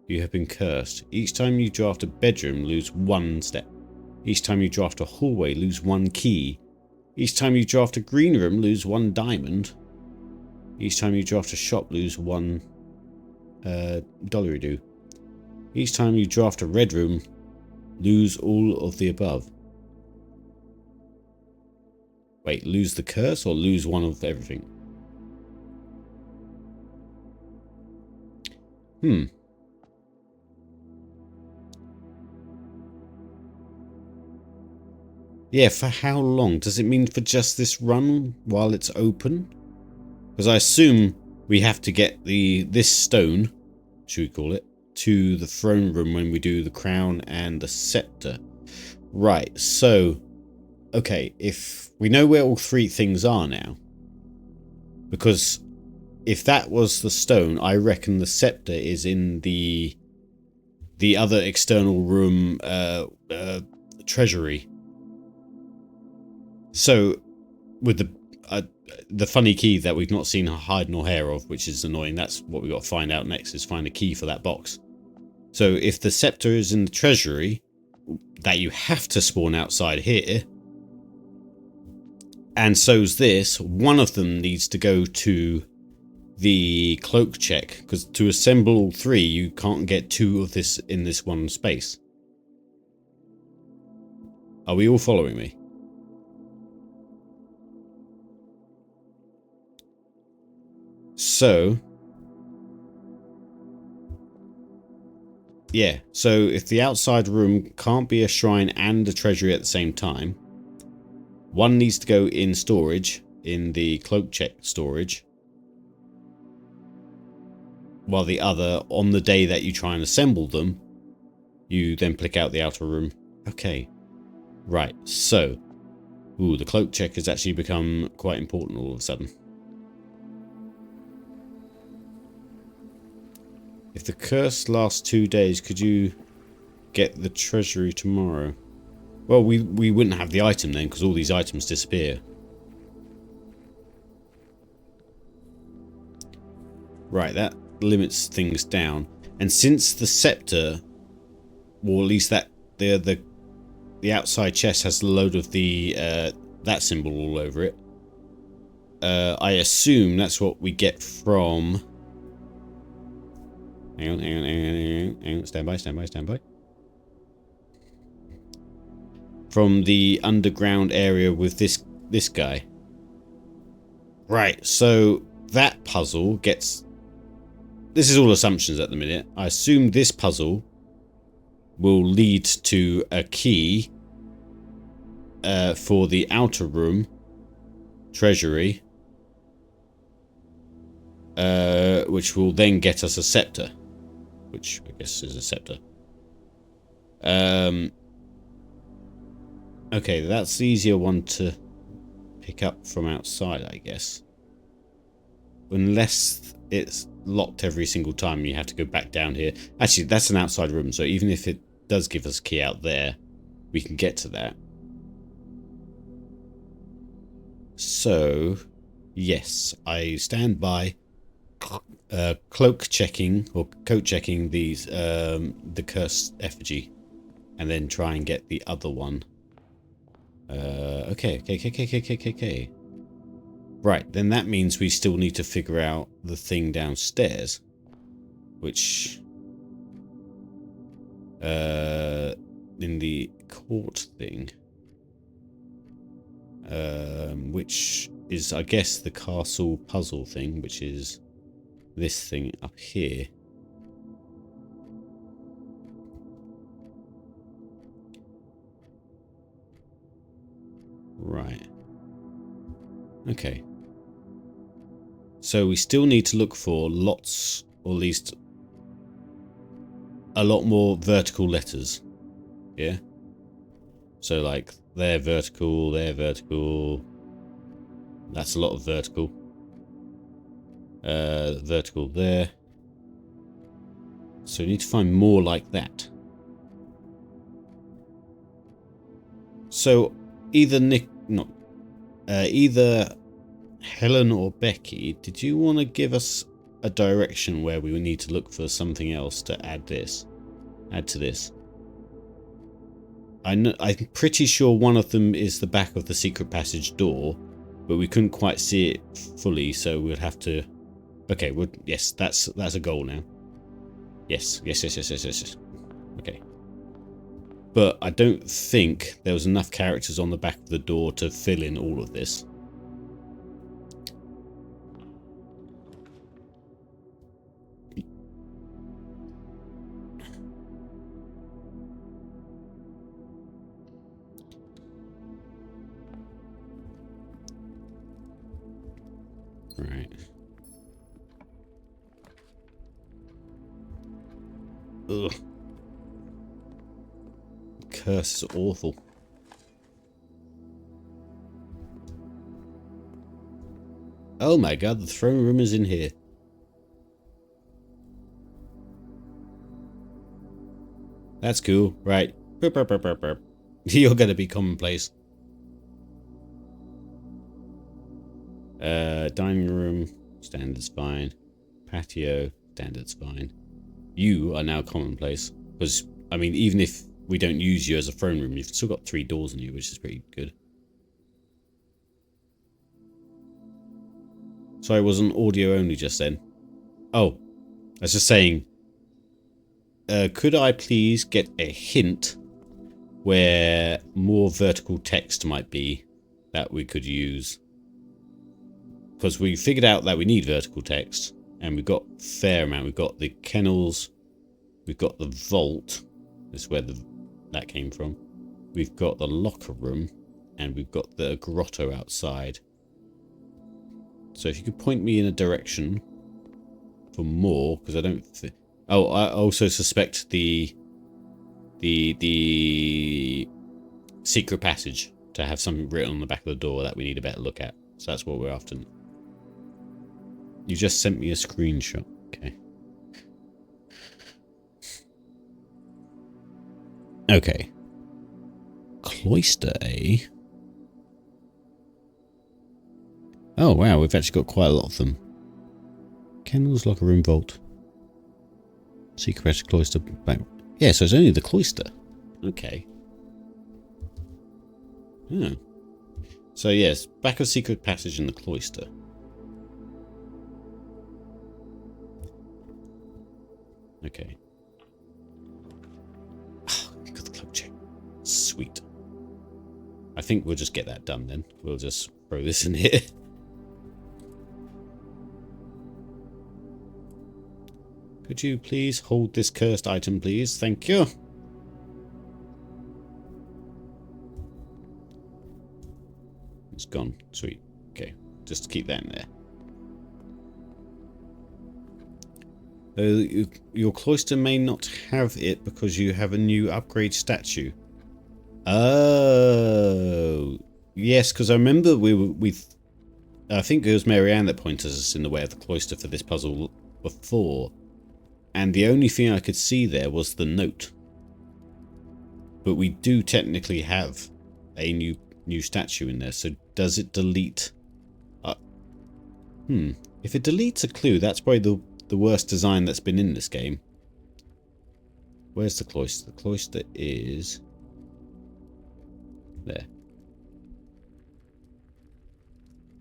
You have been cursed. Each time you draft a bedroom, lose 1 step. Each time you draft a hallway, lose 1 key. Each time you draft a green room, lose 1 diamond. Each time you draft a shop, lose 1 dollary-do. Each time you draft a red room, lose all of the above. Wait, lose the curse or lose 1 of everything? Yeah, for how long? Does it mean for just this run while it's open? Because I assume we have to get this stone, should we call it, to the throne room when we do the crown and the scepter. Right, so... Okay, if we know where all 3 things are now, because if that was the stone, I reckon the scepter is in the other external room treasury. So, with the funny key that we've not seen hide nor hair of, which is annoying, that's what we've got to find out next, is find a key for that box. So if the scepter is in the treasury, that you have to spawn outside here, and so's this, one of them needs to go to the cloak check, because to assemble all three, you can't get two of this in this one space. Are we all following me? So, yeah, so if the outside room can't be a shrine and a treasury at the same time, one needs to go in storage, in the cloak check storage, while the other, on the day that you try and assemble them, you then pick out the outer room. Okay, right, so, ooh, the cloak check has actually become quite important all of a sudden. If the curse lasts 2 days, could you get the treasury tomorrow? Well, we wouldn't have the item then, because all these items disappear. Right, that limits things down. And since the scepter, or at least that the outside chest has a load of the that symbol all over it, I assume that's what we get from. Hang on. Stand by. From the underground area with this guy. Right, so that puzzle gets... This is all assumptions at the minute. I assume this puzzle will lead to a key for the outer room treasury, which will then get us a scepter, which I guess is a scepter. Okay, that's the easier one to pick up from outside, I guess. Unless it's locked every single time, you have to go back down here. Actually, that's an outside room, so even if it does give us a key out there, we can get to that. So, yes, I stand by cloak checking or coat checking these the cursed effigy, and then try and get the other one. Okay. Right, then that means we still need to figure out the thing downstairs, which in the court thing, which is, I guess, the castle puzzle thing, which is this thing up here. Right. Okay. So we still need to look for lots, or at least a lot more vertical letters. Yeah? So like, they're vertical, that's a lot of vertical. Vertical there. So we need to find more like that. So either either Helen or Becky, did you want to give us a direction where we would need to look for something else to add to this? I'm pretty sure one of them is the back of the secret passage door, but we couldn't quite see it fully, so we'd have to... Okay, yes, that's a goal now. Yes. Okay. But I don't think there was enough characters on the back of the door to fill in all of this. Right. Ugh. Curse is awful. Oh my god, the throne room is in here. That's cool, right. You're gonna be commonplace. Dining room, standard's fine. Patio, standard's fine. You are now commonplace. Because, I mean, even if we don't use you as a throne room, you've still got 3 doors on you, which is pretty good. Sorry, it wasn't audio only just then. Oh, I was just saying, could I please get a hint where more vertical text might be that we could use? Because we figured out that we need vertical text, and we've got a fair amount. We've got the kennels, we've got the vault, this is where that came from. We've got the locker room, and we've got the grotto outside. So if you could point me in a direction for more, because I don't think... Oh, I also suspect the secret passage to have something written on the back of the door that we need a better look at. So that's what we're after. You just sent me a screenshot. Okay. Okay. Cloister, eh? Oh, wow. We've actually got quite a lot of them. Kennels, locker room, vault. Secret passage, cloister, back. Yeah, so it's only the cloister. Okay. Yeah. So, yes. Back of secret passage in the cloister. Okay. Oh, got the cloak check. Sweet. I think we'll just get that done then. We'll just throw this in here. Could you please hold this cursed item, please? Thank you. It's gone. Sweet. Okay. Just keep that in there. Your cloister may not have it because you have a new upgrade statue. Oh, yes, because I remember I think it was Marianne that pointed us in the way of the cloister for this puzzle before, and the only thing I could see there was the note. But we do technically have a new statue in there, so does it delete? If it deletes a clue, that's probably the worst design that's been in this game. Where's the cloister? The cloister is there.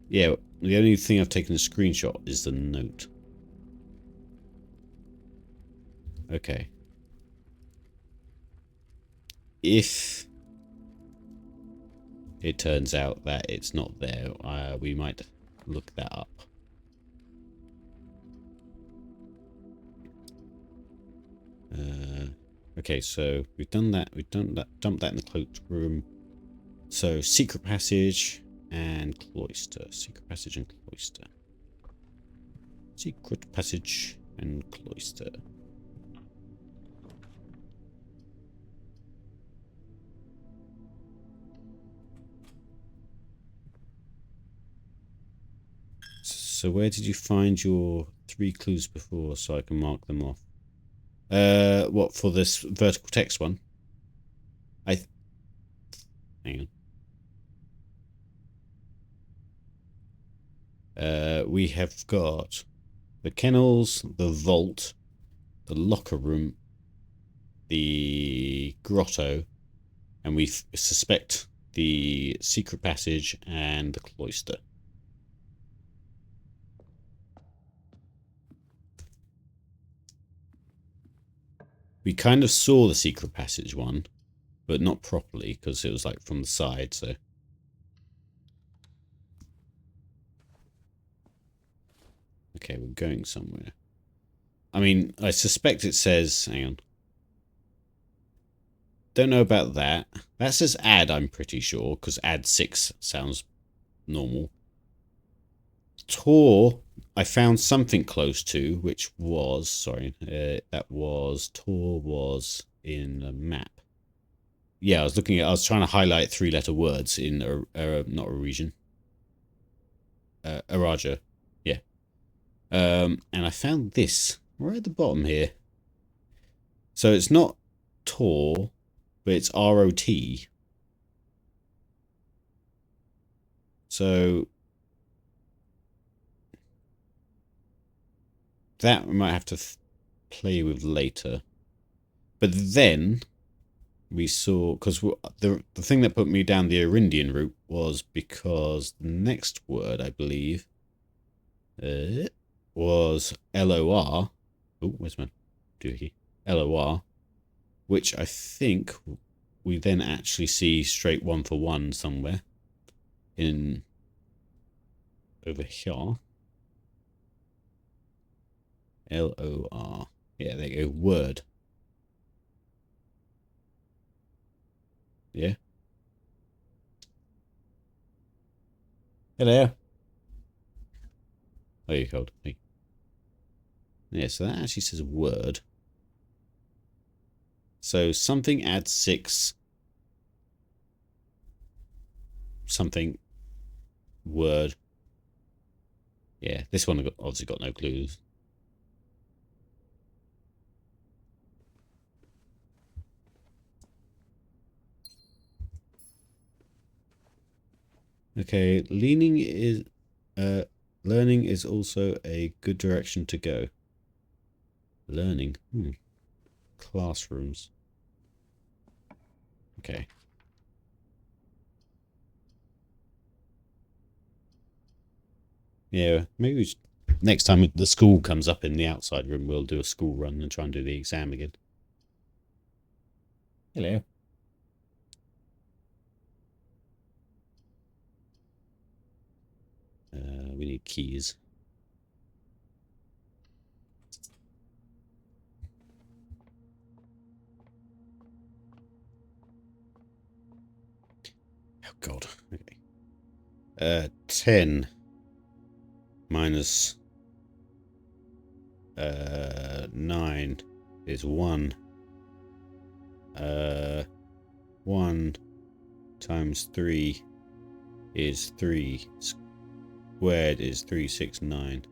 Yeah, the only thing I've taken a screenshot is the note. Okay. If it turns out that it's not there, we might look that up. Okay, so we've done that. Dumped that in the cloakroom. So secret passage and cloister. Secret passage and cloister. Secret passage and cloister. So where did you find your 3 clues before so I can mark them off? What, for this vertical text one? Hang on. We have got the kennels, the vault, the locker room, the grotto, and we suspect the secret passage and the cloister. We kind of saw the secret passage one, but not properly because it was like from the side, so. Okay, we're going somewhere. I mean, I suspect it says, hang on. Don't know about that. That says add, I'm pretty sure, because add 6 sounds normal. Tor, I found something close to, which was, sorry, Tor was in a map. Yeah, I was trying to highlight 3-letter words in, not a region. Araja, yeah. And I found this right at the bottom here. So it's not Tor, but it's ROT. So that we might have to play with later. But then we saw, because the thing that put me down the Arindian route was because the next word, I believe, was LOR. Oh, where's my doohickey? LOR, which I think we then actually see straight 1-for-1 somewhere in over here. LOR. Yeah, there you go. Word. Yeah. Hello. Oh, you're cold. Hey. Yeah, so that actually says word. So something adds 6. Something word. Yeah, this one obviously got no clues. Okay, learning is also a good direction to go. Learning. Classrooms. Okay. Yeah, maybe next time the school comes up in the outside room, we'll do a school run and try and do the exam again. Hello. We need keys. Oh God. Okay. 10 minus 9 is 1. 1 times 3 is 3. Squared is 369.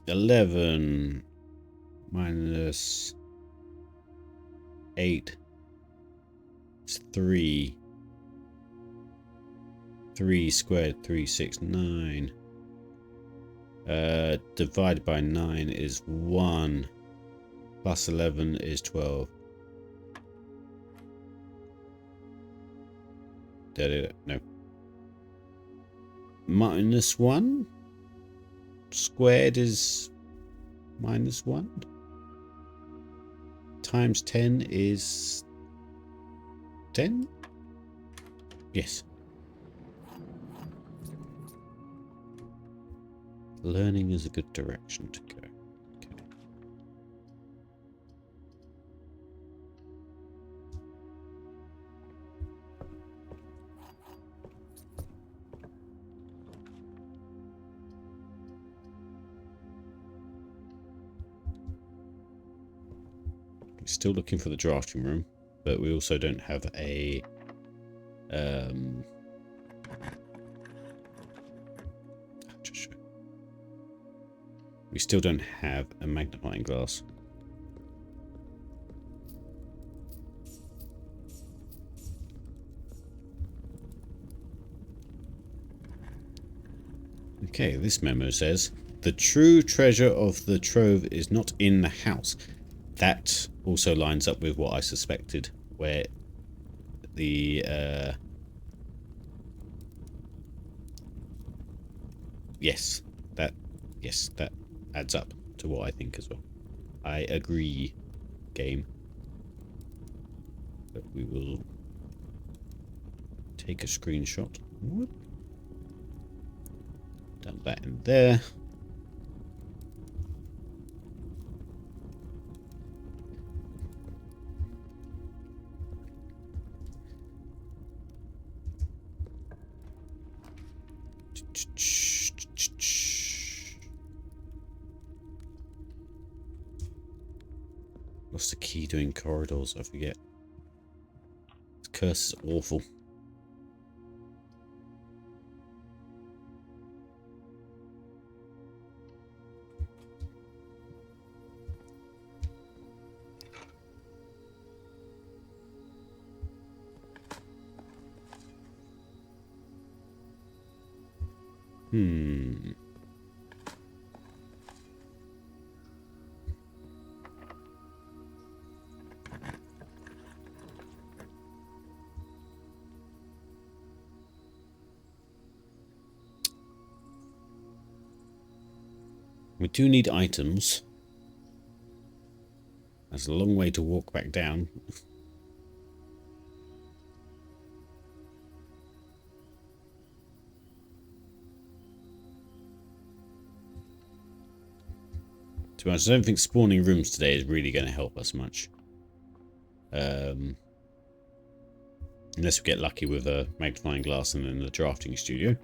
11 minus 8 is 3. 3 squared, 369. Divided by 9 is 1. Plus 11 is 12. No. Minus 1? Squared is minus 1. Times 10 is 10? Yes. Learning is a good direction to go. Okay. We're still looking for the drafting room, but we also don't have a we still don't have a magnifying glass. Okay, this memo says, the true treasure of the trove is not in the house. That also lines up with what I suspected, where the yes, that adds up to what I think as well. I agree, game. But we will take a screenshot. Whoop. Dump that in there. What's the key doing corridors? I forget. This curse is awful. Hmm. We do need items. That's a long way to walk back down. To be honest, I don't think spawning rooms today is really going to help us much. Unless we get lucky with a magnifying glass and then the drafting studio.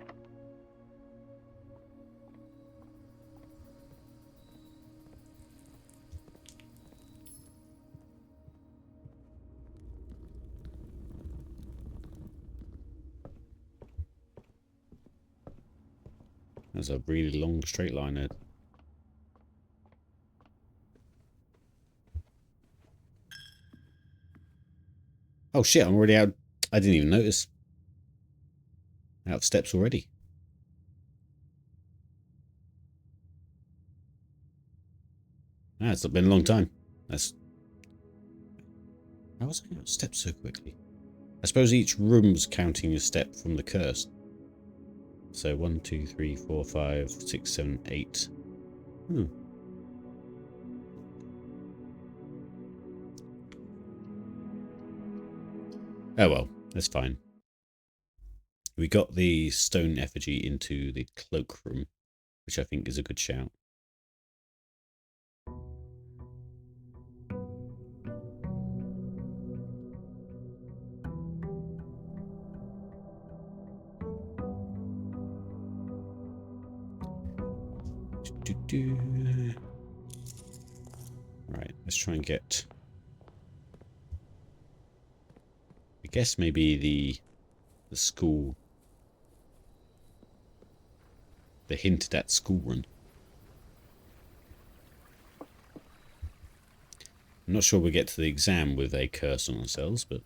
There's a really long straight line there. Oh shit, I'm already out. I didn't even notice. Out of steps already. Ah, it's been a long time. That's... How was I out of steps so quickly? I suppose each room's counting a step from the curse. So 1, 2, 3, 4, 5, 6, 7, 8. Hmm. Oh well, that's fine. We got the stone effigy into the cloakroom, which I think is a good shout. Right, let's try and get... I guess maybe the school... The hinted at school run. I'm not sure we'll get to the exam with a curse on ourselves, but...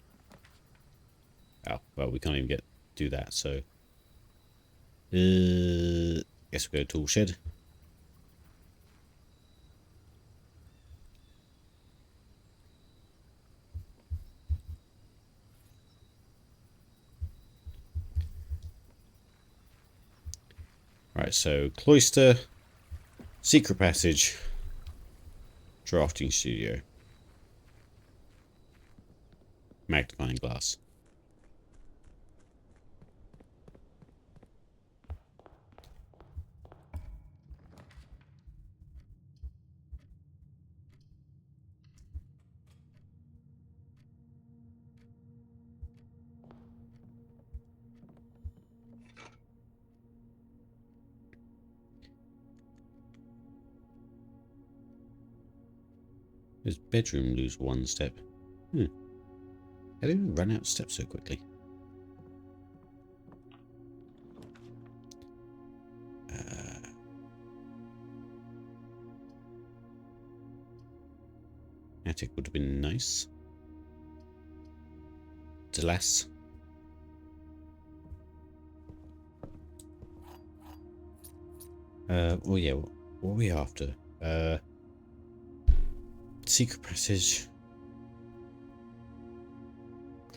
Oh, well, we can't even do that, so... Guess we'll go tool shed. Right, so cloister, secret passage, drafting studio, magnifying glass. Does bedroom lose 1 step? How do we run out of steps so quickly? Attic would have been nice. Alas. Oh yeah, what are we after? Secret passage.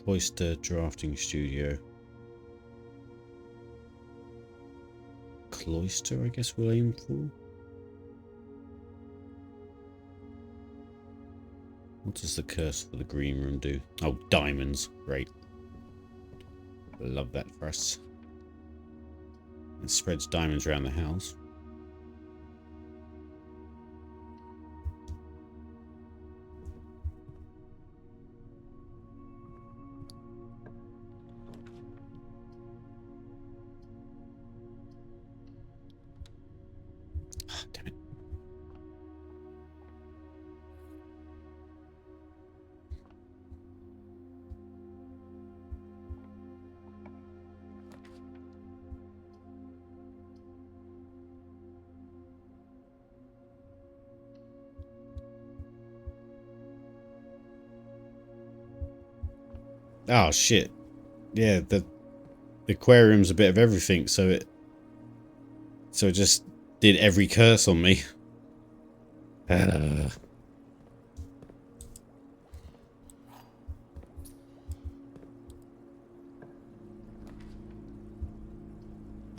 Cloister, drafting studio. Cloister, I guess we'll aim for. What does the curse for the green room do? Oh, diamonds. Great. Love that for us. It spreads diamonds around the house. Oh, damn it. Oh shit. Yeah, the aquarium's a bit of everything, so it So it just did every curse on me. I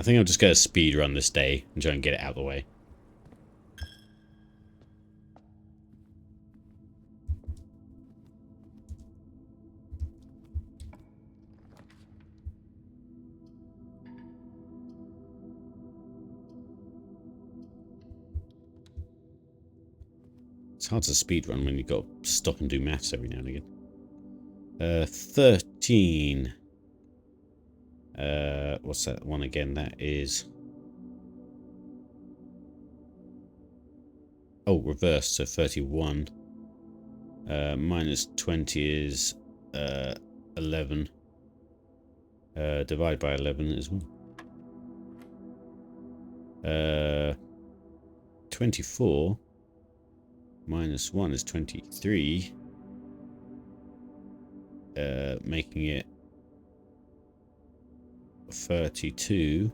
think I'll just go speed run this day and try and get it out of the way. It's hard to speedrun when you've got to stop and do maths every now and again. 13. What's that one again? That is... Oh, reverse, so 31. Minus 20 is 11. Divide by 11 is 1. 24 minus 1 is 23. Making it 32.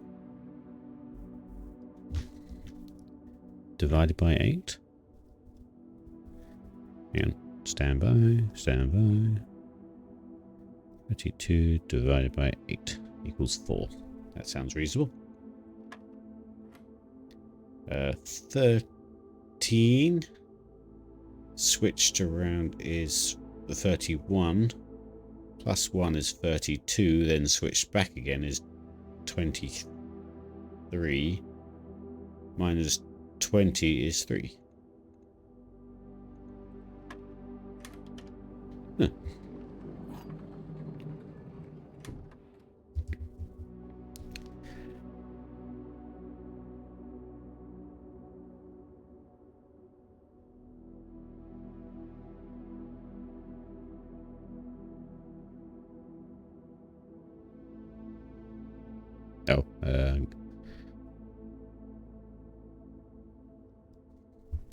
Divided by 8. And stand by. 32 divided by 8 equals 4. That sounds reasonable. 13 switched around is 31. Plus 1 is 32. Then switched back again is 23. Minus 20 is 3. Huh. Oh,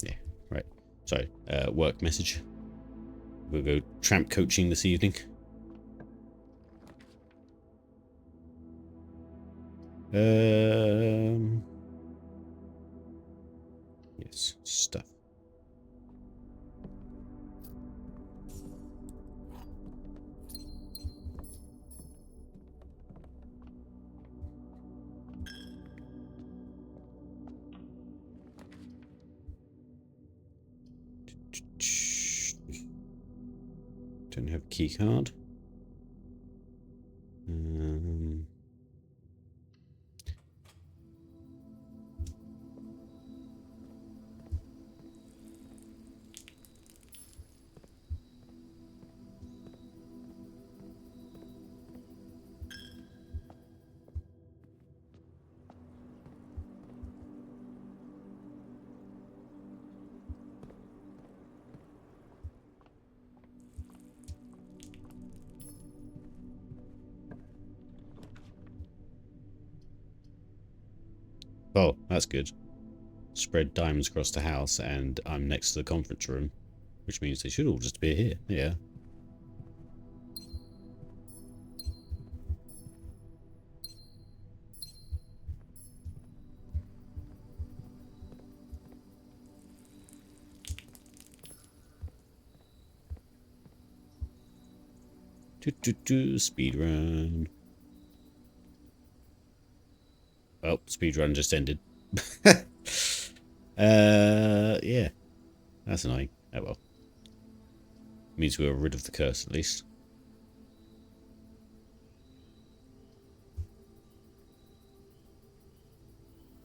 yeah, right. Sorry, work message. We'll go tramp coaching this evening. Yes, stuff. Don't have a key card. Oh, that's good. Spread diamonds across the house, and I'm next to the conference room, which means they should all just be here. Yeah. Speed run. Oh, speed run just ended. Yeah. That's annoying. Oh well. Means we were rid of the curse at least.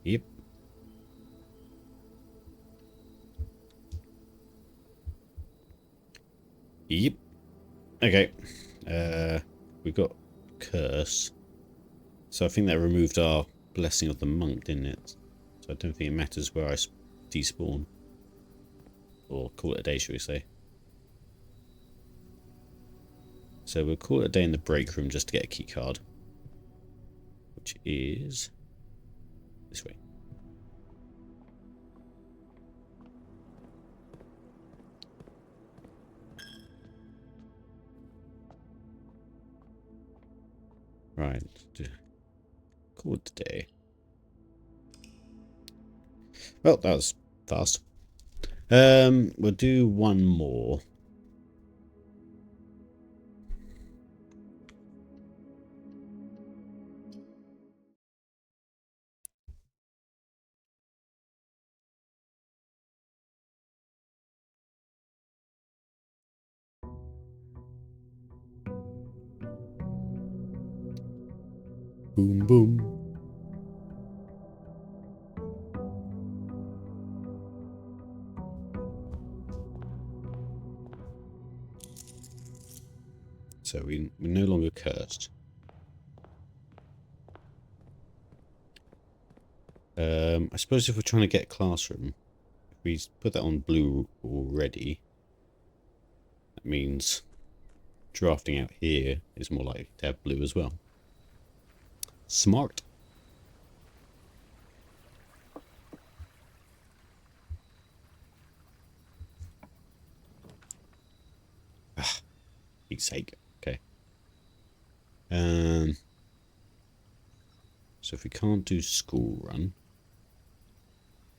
Yep. Yep. Okay. We've got curse. So I think that removed our blessing of the monk, didn't it? So I don't think it matters where I despawn. Or call it a day, should we say. So we'll call it a day in the break room just to get a key card. Which is this way. Right. Call it a day. Well, that was fast. We'll do one more. Boom, boom. So we're no longer cursed. I suppose if we're trying to get classroom, if we put that on blue already, that means drafting out here is more likely to have blue as well. Smart. Ah, Pete's sake. Okay. So if we can't do school run,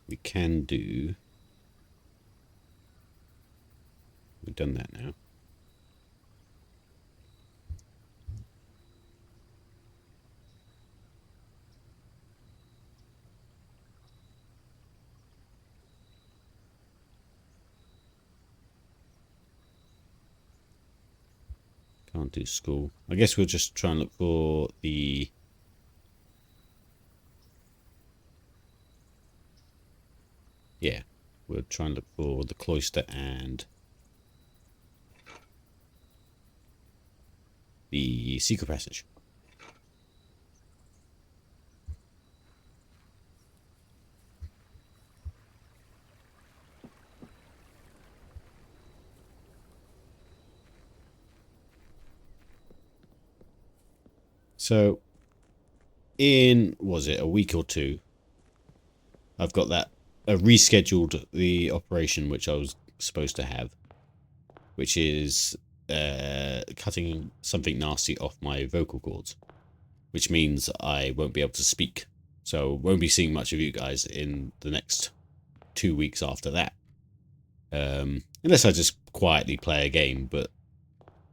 we can do... We've done that now. Can't do school. I guess we'll just try and look for the... Yeah, we'll try and look for the cloister and the secret passage. So, in, was it a week or two, I've got that rescheduled the operation which I was supposed to have, which is cutting something nasty off my vocal cords, which means I won't be able to speak. So won't be seeing much of you guys in the next 2 weeks after that. Unless I just quietly play a game, but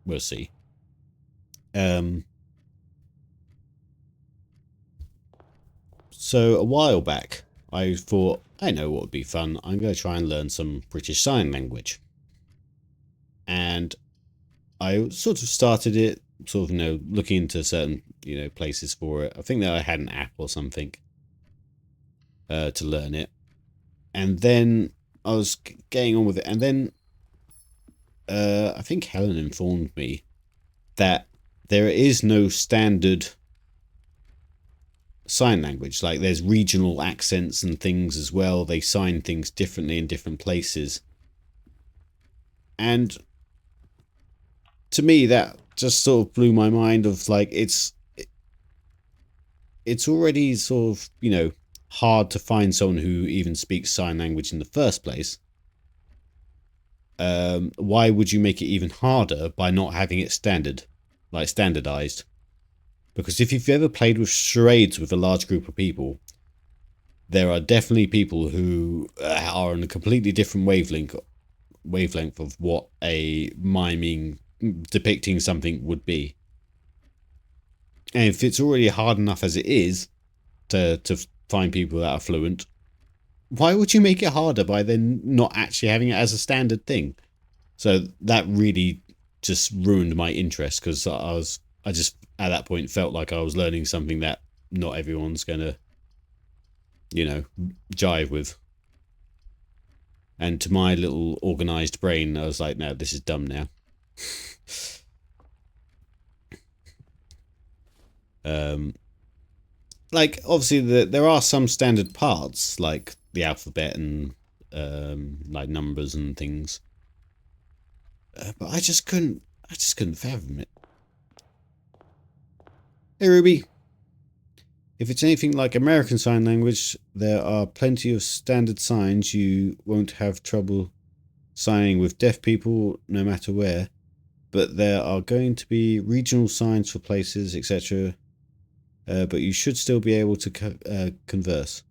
we'll see. So a while back, I thought, I know what would be fun. I'm going to try and learn some British Sign Language. And I sort of started it, sort of, looking into certain, places for it. I think that I had an app or something to learn it. And then I was getting on with it. And then I think Helen informed me that there is no standard sign language. Like, there's regional accents and things as well. They sign things differently in different places. And to me, that just sort of blew my mind of, like, it's already sort of, hard to find someone who even speaks sign language in the first place. Why would you make it even harder by not having it standardized? Because if you've ever played with charades with a large group of people, there are definitely people who are on a completely different wavelength of what a miming, depicting something would be. And if it's already hard enough as it is to find people that are fluent, why would you make it harder by then not actually having it as a standard thing? So that really just ruined my interest, because I just at that point felt like I was learning something that not everyone's gonna, jive with. And to my little organized brain, I was like, no, this is dumb now. Like, obviously there are some standard parts, like the alphabet and like numbers and things, but I just couldn't fathom it. Hey Ruby, if it's anything like American Sign Language, there are plenty of standard signs. You won't have trouble signing with deaf people no matter where, but there are going to be regional signs for places, etc. But you should still be able to converse.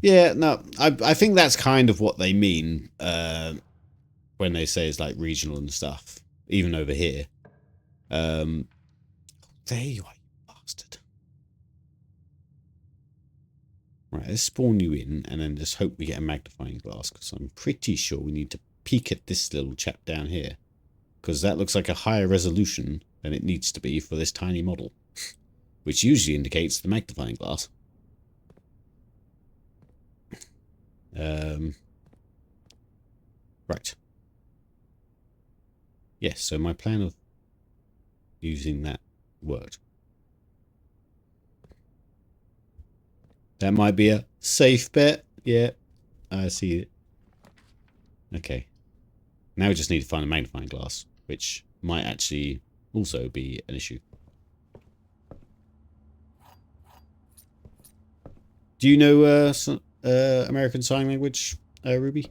Yeah, no, I think that's kind of what they mean when they say it's like regional and stuff, even over here. Um, there you are, you bastard. Right, let's spawn you in and then just hope we get a magnifying glass, because I'm pretty sure we need to peek at this little chap down here, because that looks like a higher resolution than it needs to be for this tiny model, which usually indicates the magnifying glass. Right. Yes, so my plan of using that worked. That might be a safe bet. Yeah, I see it. Okay. Now we just need to find a magnifying glass, which might actually also be an issue. Do you know American Sign Language, Ruby?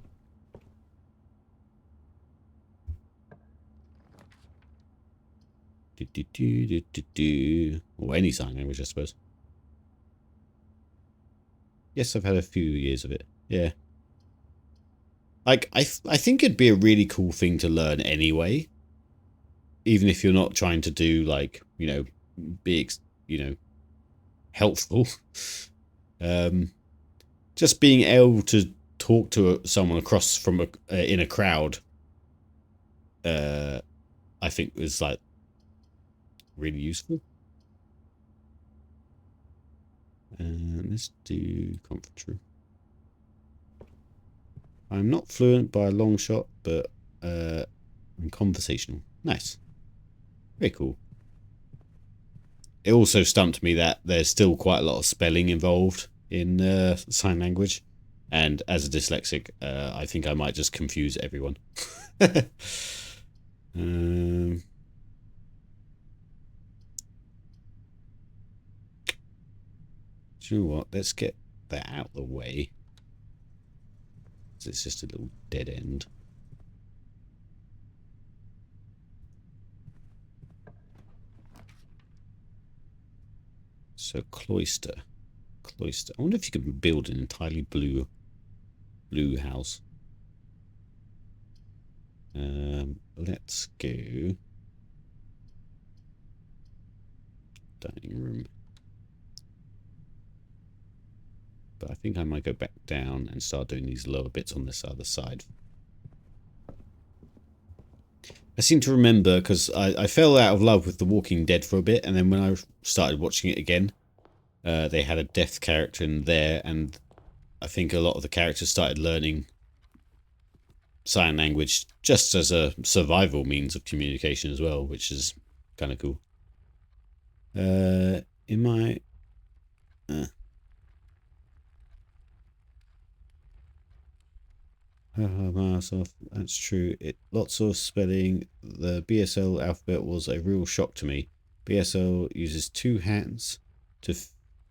Or any sign language, I suppose. Yes, I've had a few years of it. Yeah. Like, I think it'd be a really cool thing to learn anyway. Even if you're not trying to do, like, you know, be, you know, helpful. Just being able to talk to someone across from in a crowd, I think was, like, really useful. Let's do conference room. I'm not fluent by a long shot, but I'm conversational. Nice. Very cool. It also stumped me that there's still quite a lot of spelling involved in sign language. And as a dyslexic, I think I might just confuse everyone. um, do you know what? Let's get that out of the way. It's just a little dead end. So cloister. Cloister. I wonder if you can build an entirely blue house. Let's go dining room. But I think I might go back down and start doing these lower bits on this other side. I seem to remember, because I fell out of love with The Walking Dead for a bit, and then when I started watching it again, they had a deaf character in there, and I think a lot of the characters started learning sign language just as a survival means of communication as well, which is kind of cool. In my... Microsoft, that's true. Lots of spelling. The BSL alphabet was a real shock to me. BSL uses two hands to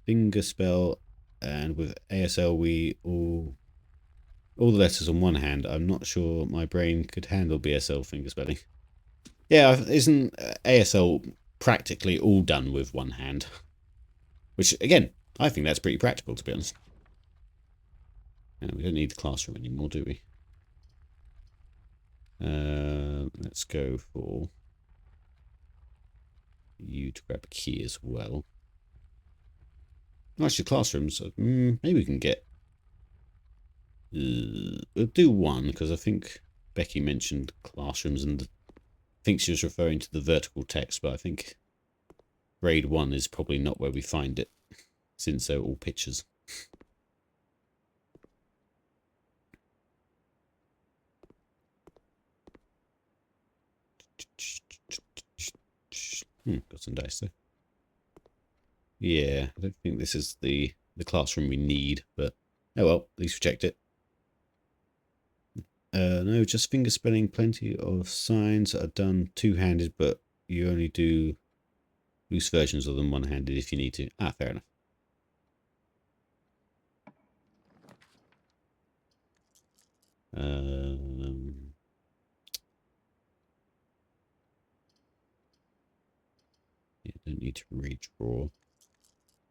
finger spell, and with ASL we all the letters on one hand. I'm not sure my brain could handle BSL finger spelling. Yeah, isn't ASL practically all done with one hand? Which, again, I think that's pretty practical, to be honest. We don't need the classroom anymore, do we? Let's go for you to grab a key as well. Actually, classrooms, maybe we can get... we'll do one, because I think Becky mentioned classrooms, and I think she was referring to the vertical text, but I think grade 1 is probably not where we find it, since they're all pictures. Got some dice there. Yeah, I don't think this is the classroom we need, but oh well, at least we checked it. No, just finger spelling. Plenty of signs are done two-handed, but you only do loose versions of them one-handed if you need to. Ah, fair enough. Yeah, don't need to redraw.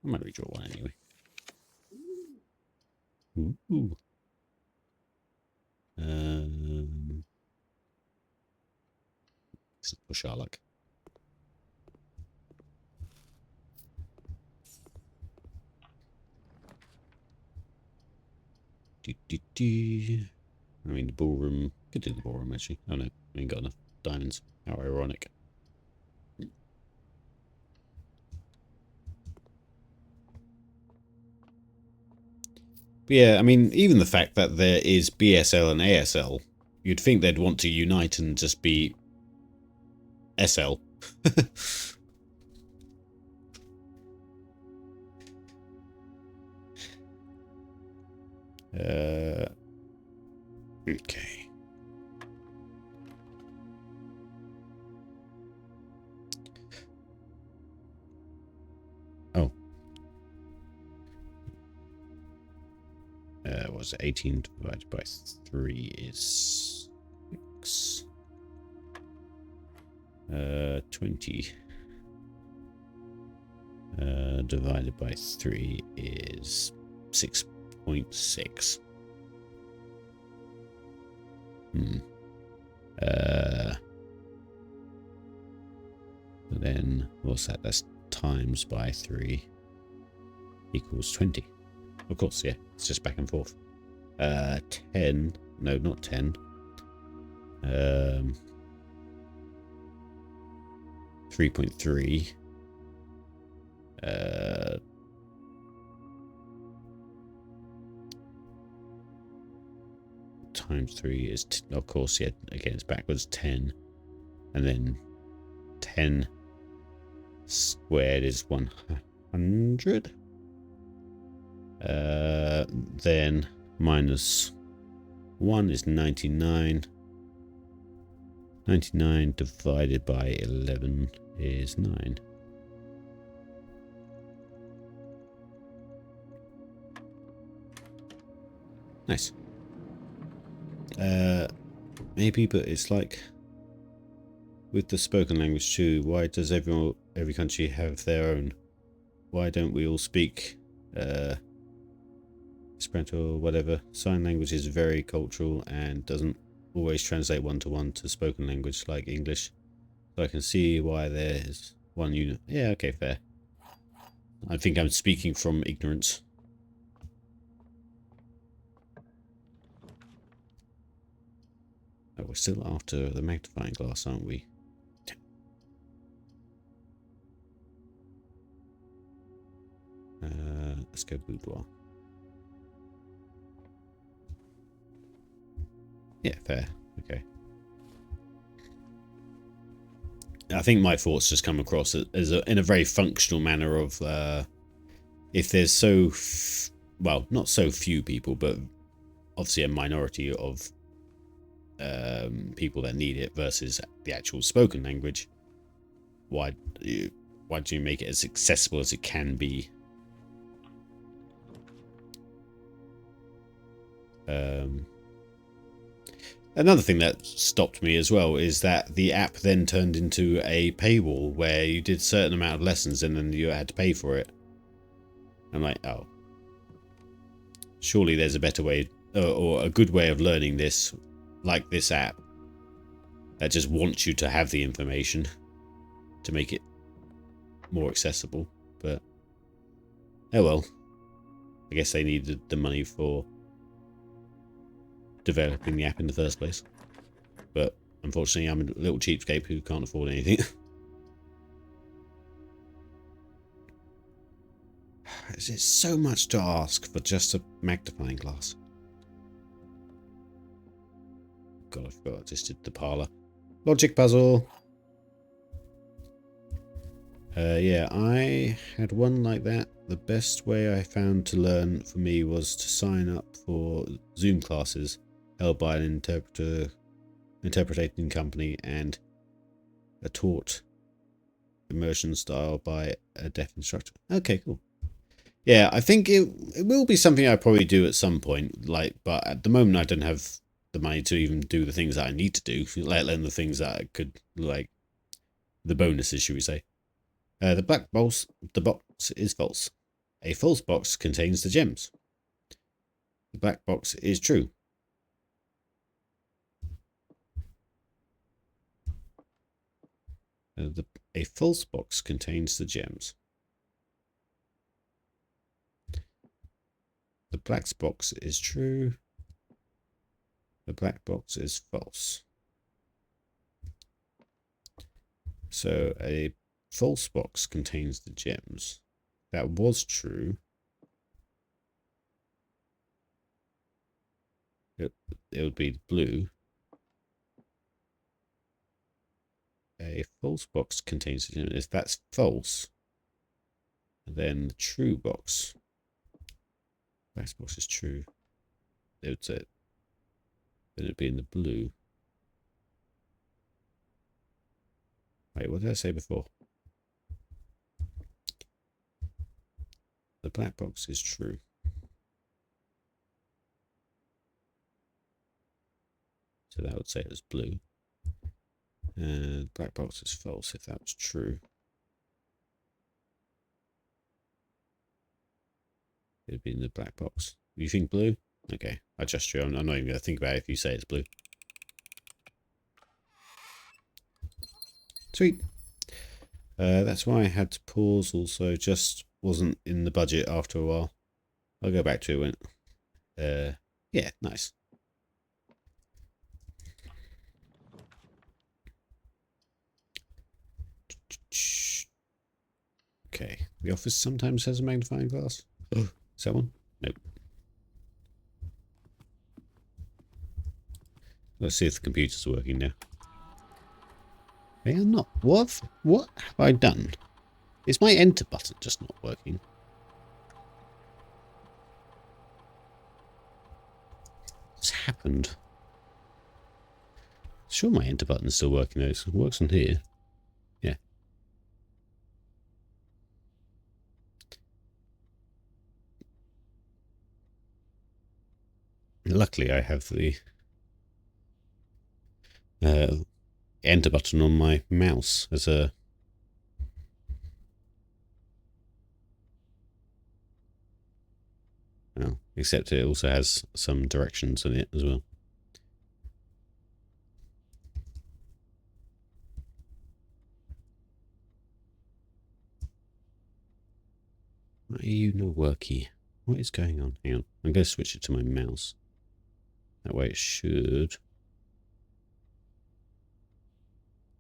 I might redraw one anyway. Let's go for you to grab a key as well. Actually, I think Becky mentioned classrooms, and I think grade 1 is probably not where we find it, since they're all pictures. Ooh. For Sherlock. I mean, the ballroom. Could do the ballroom actually. Oh no, we ain't got enough diamonds. How ironic. But yeah, I mean, even the fact that there is BSL and ASL, you'd think they'd want to unite and just be SL. Okay. Oh. Was 18 divided by 3 is 6. 20 divided by 3 is 6.6. Then what's that? That's times by 3 equals 20. Of course, yeah. It's just back and forth. 10. No, not 10. 3.3. Times 3 is, of course, yeah, again, it's backwards 10. And then 10 squared is 100. Then minus 1 is 99. 99 divided by 11 is 9. Nice. Maybe, but it's like with the spoken language too. Why does every country have their own? Why don't we all speak Esperanto or whatever? Sign language is very cultural and doesn't always translate one-to-one to spoken language like English. So I can see why there's one unit. Yeah, okay, fair. I think I'm speaking from ignorance. Oh, we're still after the magnifying glass, aren't we? Let's go boudoir. Yeah, fair. Okay. I think my thoughts just come across as in a very functional manner of if there's well, not so few people, but obviously a minority of people that need it versus the actual spoken language. Why do you make it as accessible as it can be? Another thing that stopped me as well is that the app then turned into a paywall where you did a certain amount of lessons and then you had to pay for it. I'm like, oh, surely there's a better way or a good way of learning this, like this app that just wants you to have the information to make it more accessible. But oh well, I guess they needed the money for developing the app in the first place. But unfortunately, I'm a little cheapskate who can't afford anything. It's so much to ask for just a magnifying glass. God, I forgot I just did the parlor. Logic puzzle. Yeah, I had one like that. The best way I found to learn for me was to sign up for Zoom classes held by an interpreting company and a taught immersion style by a deaf instructor. Okay, cool. Yeah, I think it will be something I probably do at some point. Like, but at the moment I don't have the money to even do the things that I need to do, let alone the things that I could, like, the bonuses, should we say. The box is false. A false box contains the gems. The black box is true. A false box contains the gems. The black box is true. The black box is false. So a false box contains the gems. That was true. It would be blue. A false box contains the gems. If that's false, then the true box. Black box is true. It would say. Then it'd be in the blue. Wait, what did I say before? The black box is true. So that would say it was blue. And black box is false if that was true. It'd be in the black box. You think blue? Okay, I trust you. I'm not even going to think about it if you say it's blue. Sweet. That's why I had to pause also. Just wasn't in the budget after a while. I'll go back to it when... yeah, nice. Okay, the office sometimes has a magnifying glass. Oh, is that one? Nope. Let's see if the computers are working now. They are not. What have I done? Is my enter button just not working? What's happened? Sure, my enter button is still working though. It works on here. Yeah. Luckily, I have the enter button on my mouse as a... Well, except it also has some directions in it as well. Why are you not working? What is going on? Hang on. I'm going to switch it to my mouse. That way it should...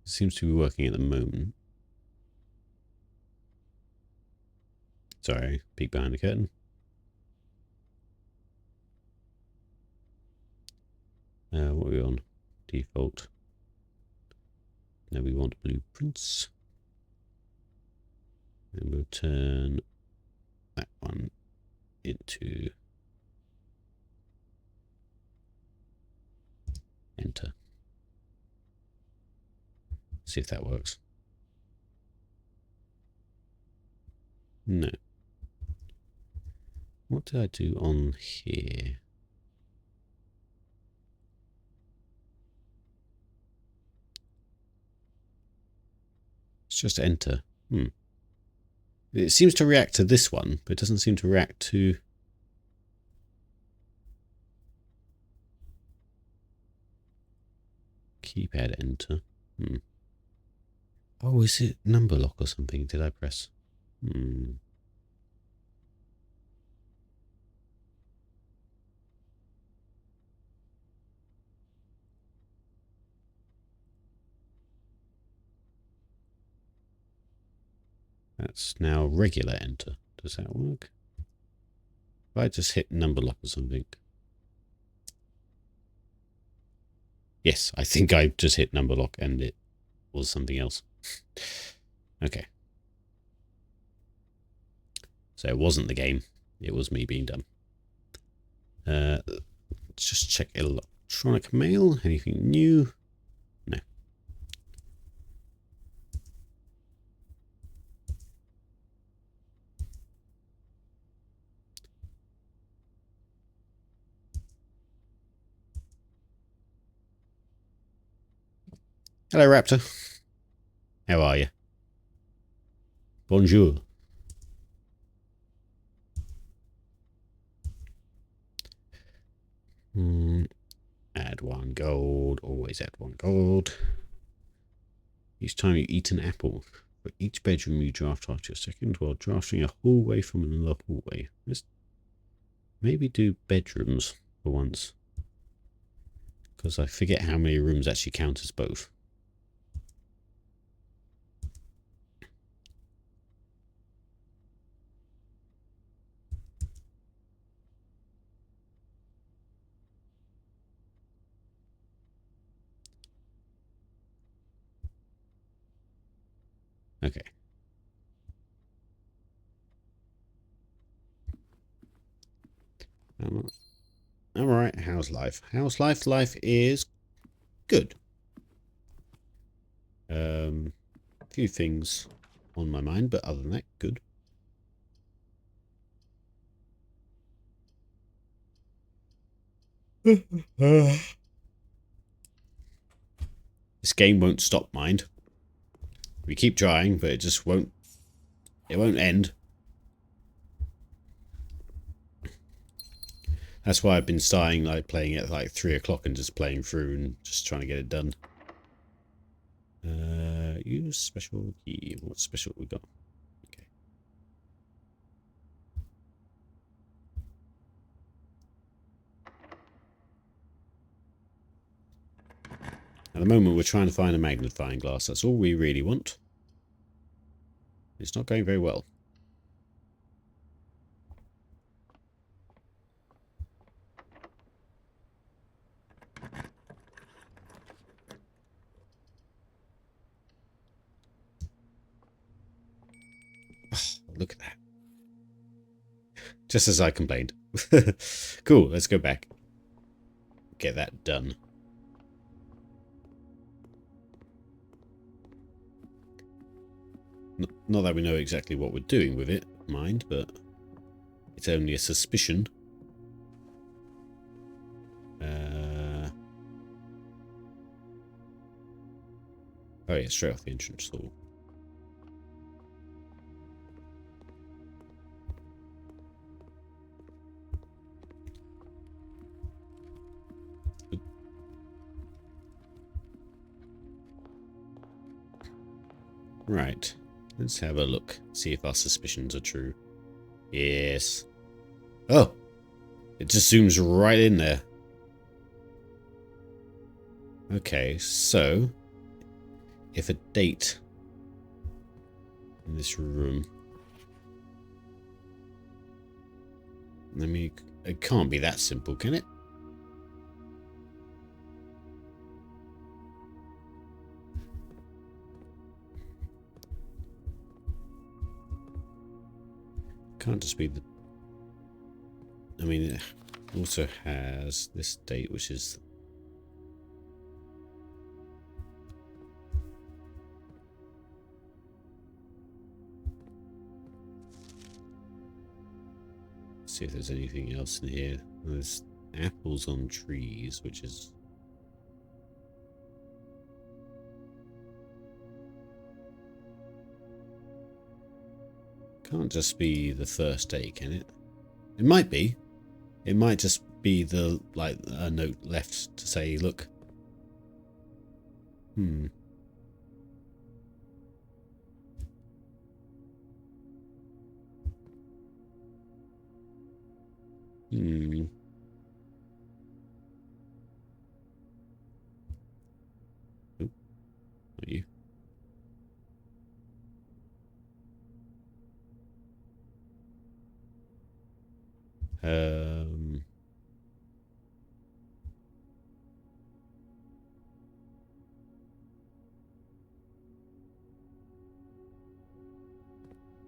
It seems to be working at the moment. Sorry, peek behind the curtain. What are we on? Default. Now we want blueprints. And we'll turn that one into enter. See if that works. No. What did I do on here? It's just enter. It seems to react to this one, but it doesn't seem to react to... Keypad enter. Oh, is it number lock or something? Did I press? That's now regular enter. Does that work? If I just hit number lock or something. Yes, I think I just hit number lock and it was something else. Okay. So it wasn't the game. It was me being dumb. Let's just check electronic mail. Anything new? No. Hello, Raptor. How are you? Bonjour. Add 1 gold. Always add 1 gold. Each time you eat an apple. For each bedroom you draft after your second while drafting a hallway from another hallway. Let's maybe do bedrooms for once. Because I forget how many rooms actually count as both. Okay. Alright, how's life? How's life? Life is good. A few things on my mind, but other than that, good. This game won't stop, mind. We keep trying, but it just won't. It won't end. That's why I've been starting like playing at like 3 o'clock and just playing through and just trying to get it done. Use special key. What special we got? Okay. At the moment, we're trying to find a magnifying glass. That's all we really want. It's not going very well. Look at that. Just as I complained. Cool, let's go back. Get that done. Not that we know exactly what we're doing with it, mind, but it's only a suspicion. Oh yeah, straight off the entrance hall. Right, let's have a look, see if our suspicions are true. Yes. Oh, it just zooms right in there. Okay, so if a date in this room, it can't be that simple, can it? Can't just be the... I mean, it also has this date, which is... See if there's anything else in here. There's apples on trees, which is... Can't just be the first day, can it? It might be. It might just be the, like, a note left to say, look. Hmm. Oh, not you.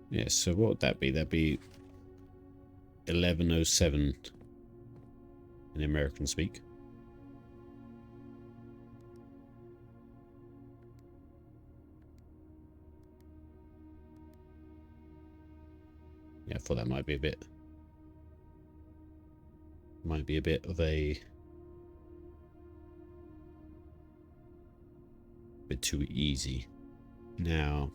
Yeah, so what would that be? That'd be 11:07 in American speak. Yeah, I thought that might be a bit of a bit too easy. Now,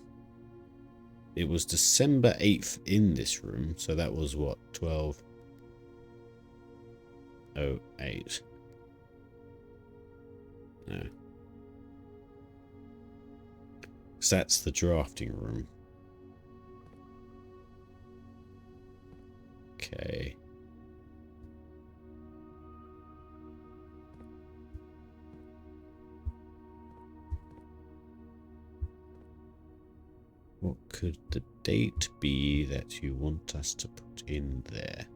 it was December 8th in this room, so that was what, 12? 108. No. So that's the drafting room. Okay. What could the date be that you want us to put in there?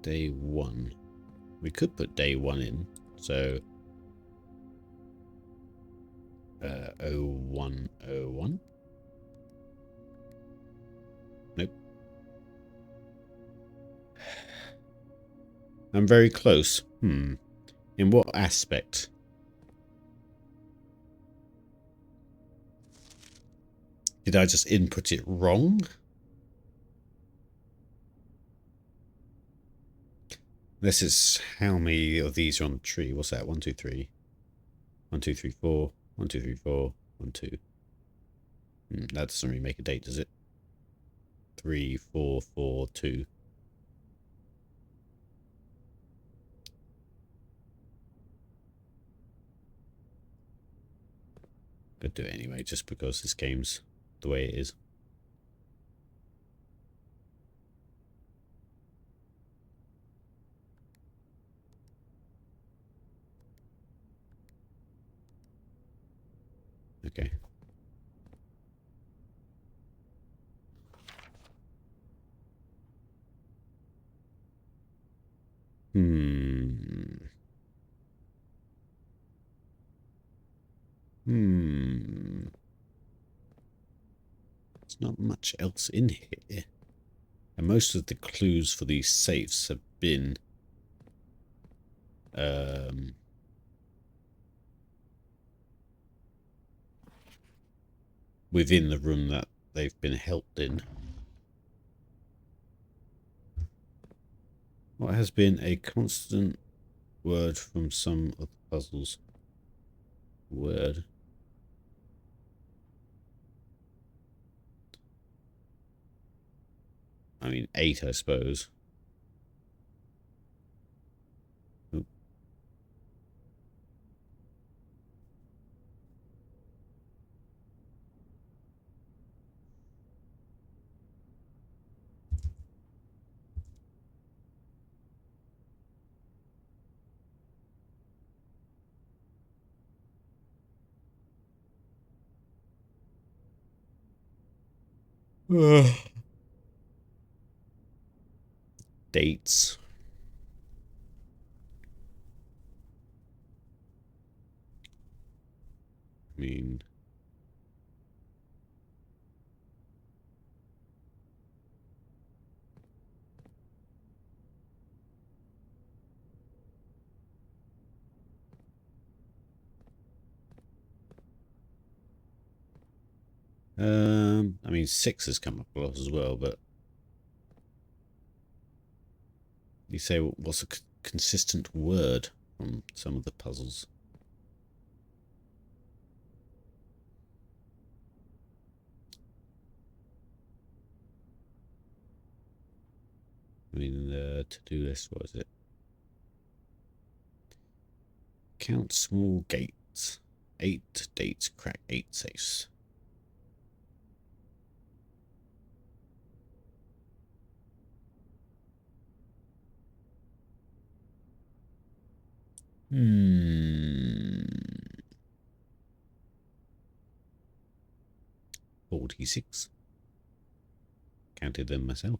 Day 1. We could put day 1 in. So 0101. Nope. I'm very close. In what aspect? Did I just input it wrong? This is how many of these are on the tree. What's that? 1, 2, 3. 1, 2, 3, 4. 1, 2, 3, 4. 1, 2. That doesn't really make a date, does it? 3, 4, 4, 2. But do it anyway, just because this game's the way it is. Okay. There's not much else in here. And most of the clues for these safes have been within the room that they've been helped in. What has been a constant word from some of the puzzles? Word. I mean, 8, I suppose. Oop. Dates. I mean, I mean 6 has come up a lot as well, but you say what's a consistent word from some of the puzzles? I mean, the to-do list, what is it? Count small gates. 8 dates, crack 8 safes. Hmm. 46. Counted them myself.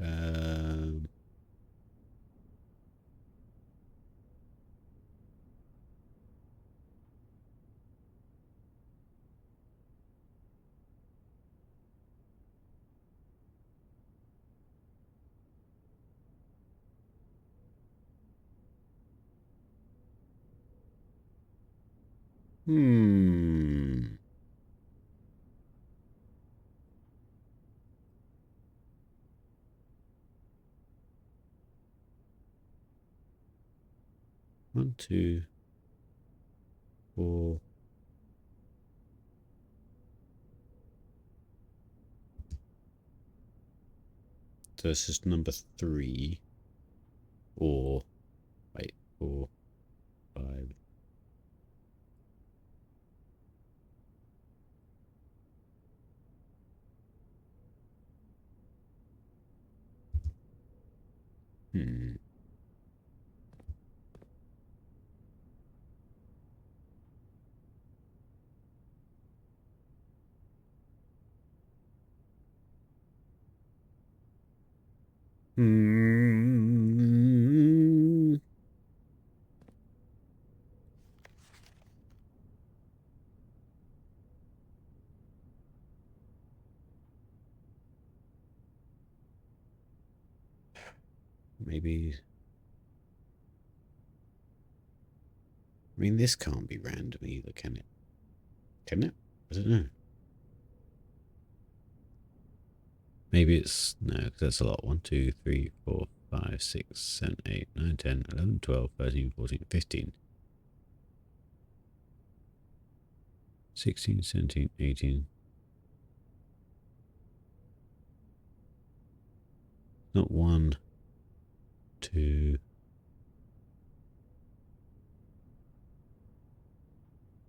Um. Hmm. 1, 2, 4. So this is number 3. Or, wait, 4, 5. Hmm. Hmm. Maybe. I mean, this can't be random either, can it? Can it? I don't know. Maybe it's. No, 'cause that's a lot. 1, 2, 3, 4, 5, 6, 7, 8, 9, 10, 11, 12, 13, 14, 15. 16, 17, 18. Not 1, 2.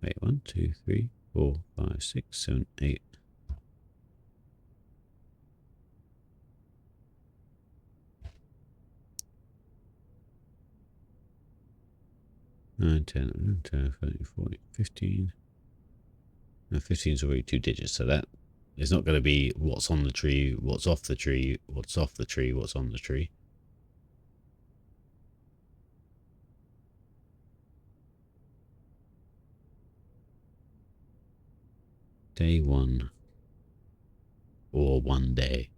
Wait, 1, 2, 3, 4, 5, 6, 7, 8. 9, 10, 11, 12, 13, 14, 15. No, 15 is already 2 digits, so that is not going to be what's on the tree, what's off the tree, what's off the tree, what's on the tree. Day 1. Or 1 day.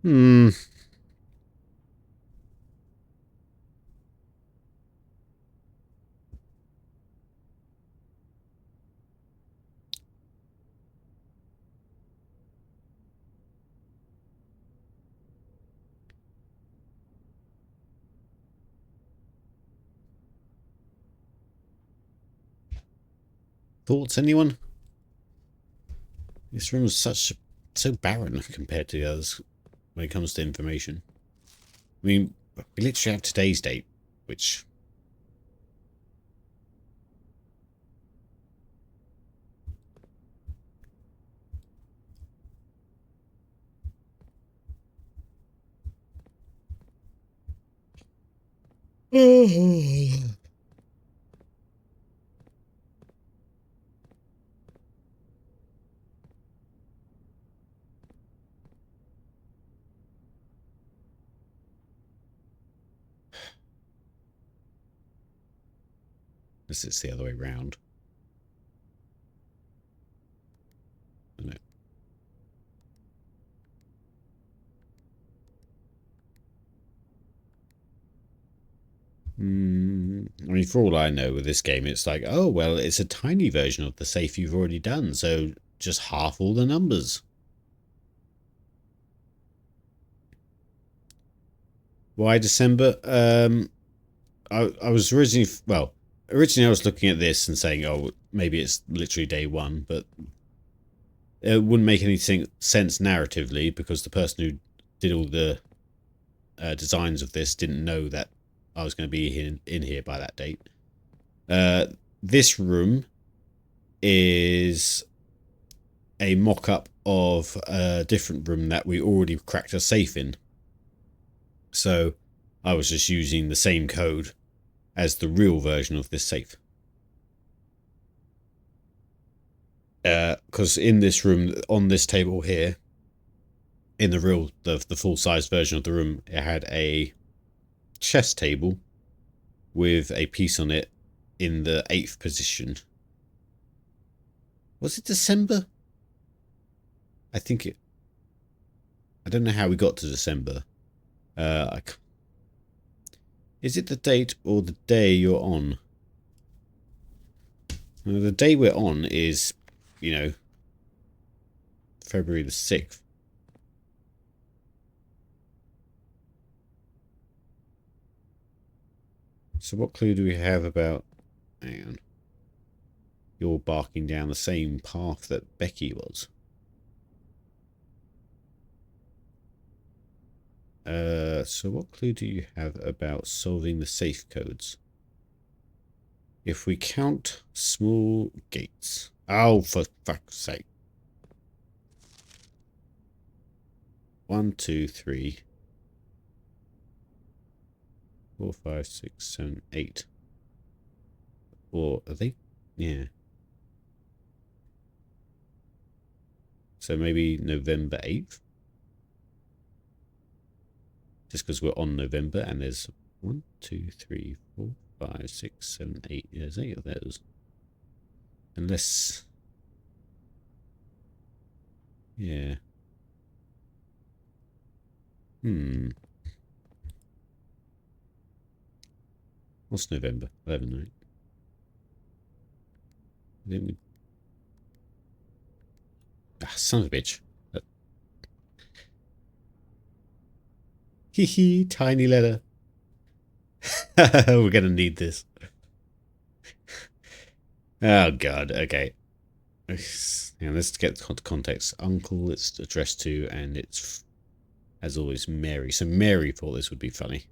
Hmm. Thoughts, anyone? This room is so barren compared to the others when it comes to information. I mean, we literally have today's date, which... This is the other way round. No. I mean, for all I know with this game, it's like, oh, well, it's a tiny version of the safe you've already done, so just half all the numbers. Why December? I was originally, well, originally I was looking at this and saying, oh, maybe it's literally day 1, but it wouldn't make any sense narratively because the person who did all the designs of this didn't know that I was going to be in here by that date. This room is a mock-up of a different room that we already cracked a safe in. So I was just using the same code as the real version of this safe. Because in this room, on this table here, in the full-size version of the room, it had a chess table with a piece on it in the 8th position. Was it December? I think it... I don't know how we got to December. Is it the date or the day you're on? Well, the day we're on is, you know, February the 6th. So what clue do we have about... Hang on. You're barking down the same path that Becky was. So what clue do you have about solving the safe codes? If we count small gates. Oh, for fuck's sake. 1, 2, 3, 4, 5, 6, 7, 8. Or are they? Yeah. So maybe November 8th? Just because we're on November and there's 1, 2, 3, 4, 5, 6, 7, 8. There's 8 of those. Unless... Yeah. What's November? 11, right? Didn't we... Ah, son of a bitch. Hee hee, tiny letter. We're gonna need this. Oh god, okay. Now let's get context. Uncle it's addressed to, and it's, as always, Mary. So Mary thought this would be funny.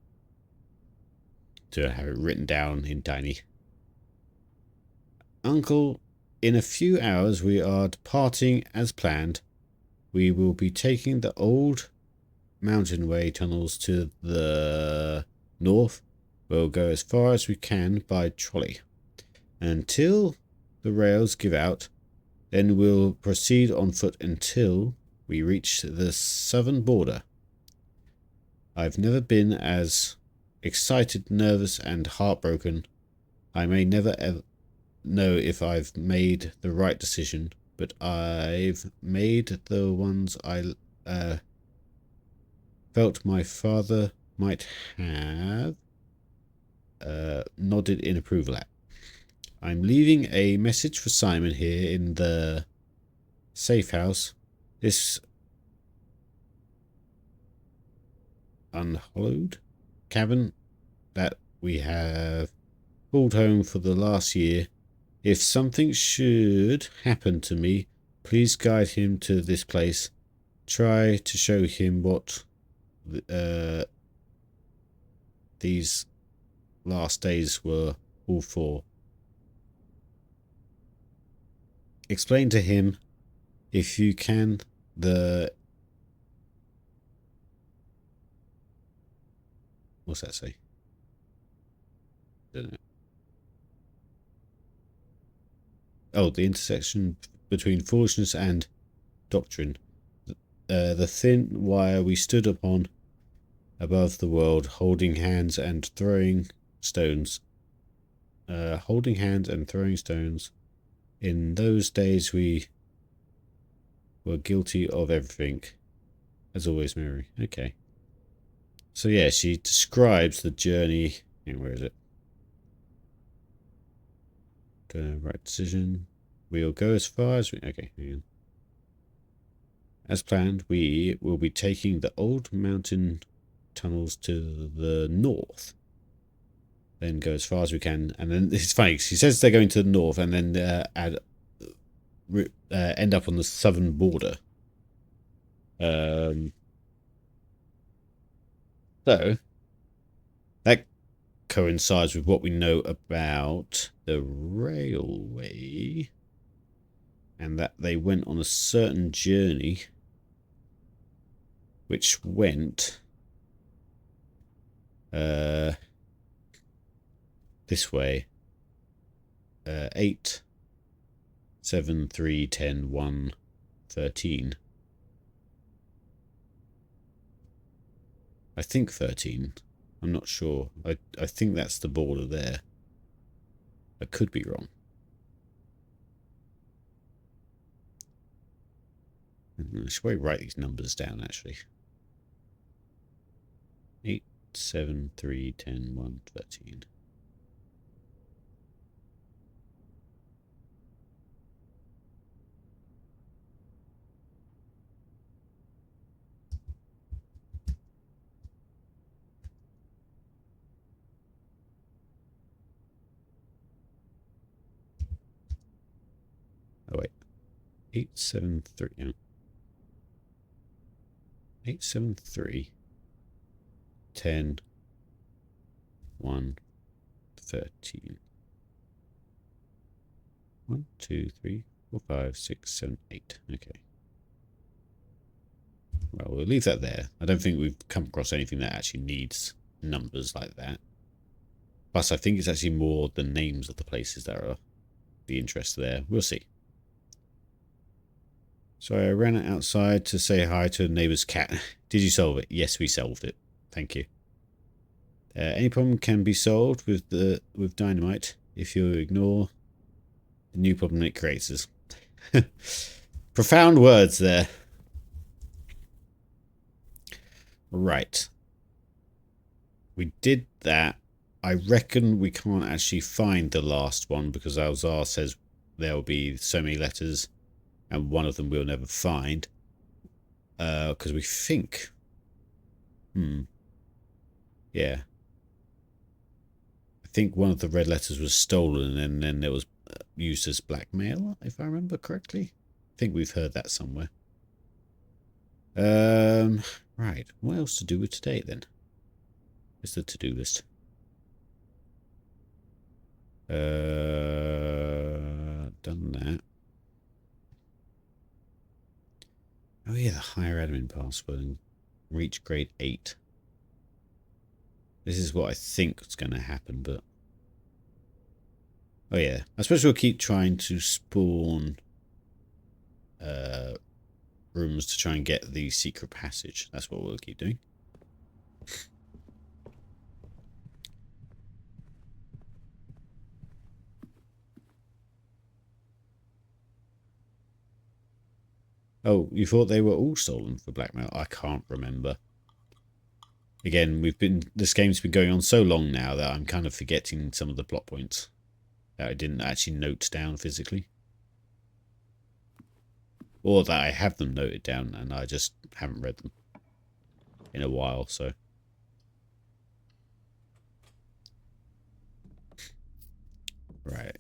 To have it written down in tiny. Uncle, in a few hours we are departing as planned. We will be taking the old mountainway tunnels to the north. We'll go as far as we can by trolley. Until the rails give out, then we'll proceed on foot until we reach the southern border. I've never been as excited, nervous, and heartbroken. I may never ever know if I've made the right decision, but I've made the ones I felt my father might have nodded in approval at. I'm leaving a message for Simon here in the safe house. This unhallowed cabin that we have called home for the last year. If something should happen to me, please guide him to this place. Try to show him what these last days were all for. Explain to him, if you can, the... What's that say? Don't know. Oh, the intersection between foolishness and doctrine. The thin wire we stood upon above the world, holding hands and throwing stones. Holding hands and throwing stones. In those days we were guilty of everything. As always, Mary. Okay. So yeah, she describes the journey. Where is it? Right decision. We'll go as far as we... Okay. As planned, we will be taking the old mountain tunnels to the north. Then go as far as we can. And then it's funny, she says they're going to the north and then end up on the southern border. So that coincides with what we know about the railway, and that they went on a certain journey which went this way. 8, 7, 3, 10, 1, 13. I think 13. I'm not sure. I think that's the border there. I could be wrong. I should probably write these numbers down, actually. 8, 7, 3, 10, 1, 13. 873. No. 873. 10. 1. 13. 1, 2, 3, 4, 5, 6, 7, 8. Okay. Well, we'll leave that there. I don't think we've come across anything that actually needs numbers like that. Plus, I think it's actually more the names of the places that are the interest there. We'll see. So I ran outside to say hi to a neighbour's cat. Did you solve it? Yes, we solved it. Thank you. Any problem can be solved with dynamite if you ignore the new problem it creates us. Profound words there. Right. We did that. I reckon we can't actually find the last one because Alzar says there will be so many letters and one of them we'll never find. Because we think... Yeah. I think one of the red letters was stolen and then it was used as blackmail, if I remember correctly. I think we've heard that somewhere. Right. What else to do with today then? Where's the to-do list? Done that. Oh yeah, the higher admin password and reach grade 8. This is what I think is going to happen, but... Oh yeah, I suppose we'll keep trying to spawn rooms to try and get the secret passage. That's what we'll keep doing. Oh, you thought they were all stolen for blackmail? I can't remember. Again, this game's been going on so long now that I'm kind of forgetting some of the plot points that I didn't actually note down physically. Or that I have them noted down and I just haven't read them in a while, so. Right.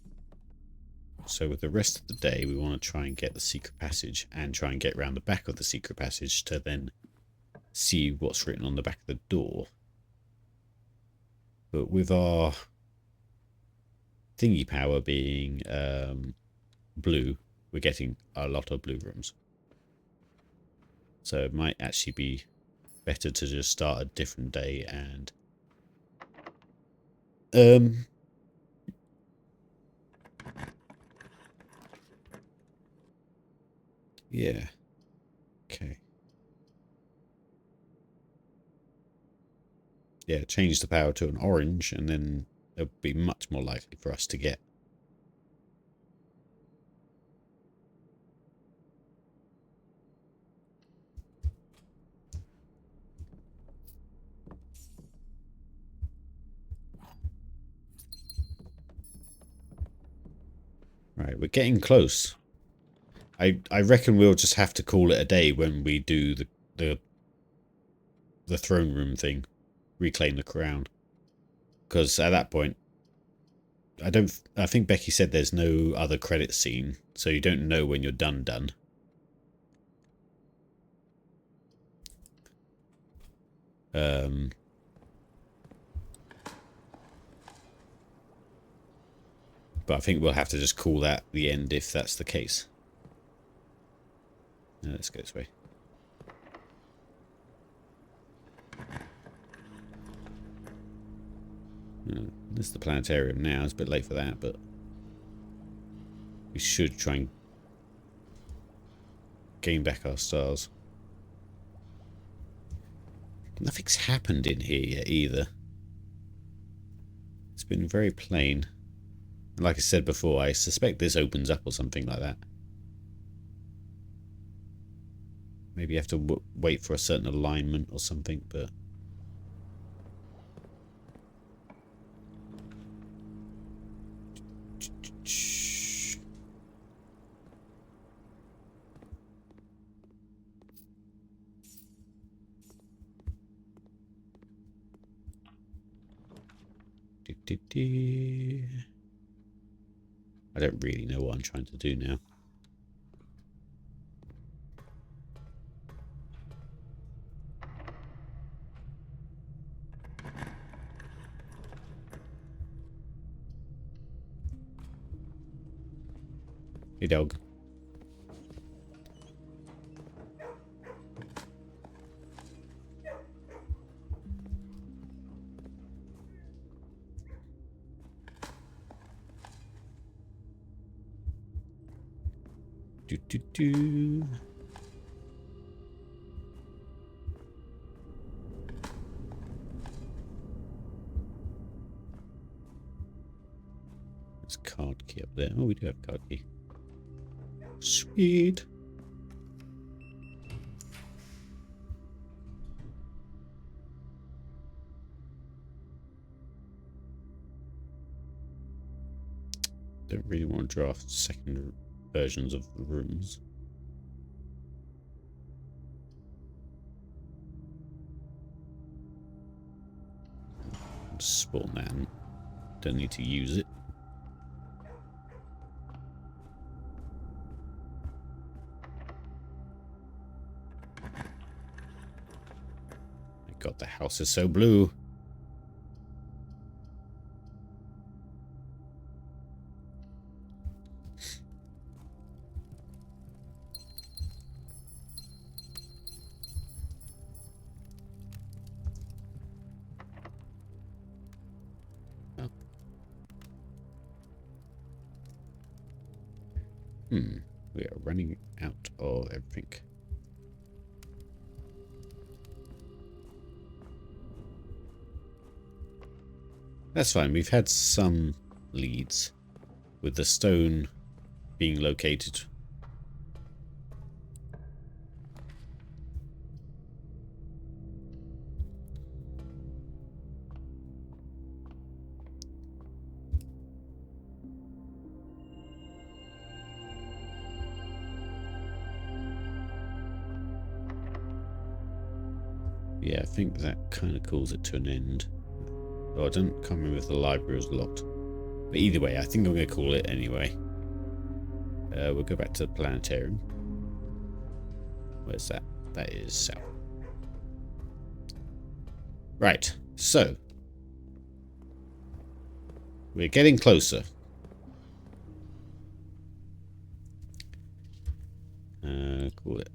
So with the rest of the day, we want to try and get the secret passage and try and get around the back of the secret passage to then see what's written on the back of the door. But with our thingy power being blue, we're getting a lot of blue rooms. So it might actually be better to just start a different day and yeah. Okay. Yeah, change the power to an orange and then it'll be much more likely for us to get. Right, we're getting close. I reckon we'll just have to call it a day when we do the throne room thing, reclaim the crown. Because at that point, I think Becky said there's no other credit scene, so you don't know when you're done. But I think we'll have to just call that the end if that's the case. Let's go this way. This is the planetarium now. It's a bit late for that, but we should try and gain back our stars. Nothing's happened in here yet either. It's been very plain. Like I said before, I suspect this opens up or something like that. Maybe you have to wait for a certain alignment or something, but... I don't really know what I'm trying to do now. Hey, dog. Do, do, do. There's a card key up there. Oh, we do have a card key. Sweet. Don't really want to draft second versions of the rooms. Spawn that. Don't need to use it. My God, the house is so blue. We are running out of everything. That's fine. We've had some leads with the stone being located. Yeah, I think that kind of calls it to an end. Oh, I can't remember if the library was locked. But either way, I think I'm going to call it anyway. We'll go back to the planetarium. Where's that? That is south. Right, so. We're getting closer. Call it.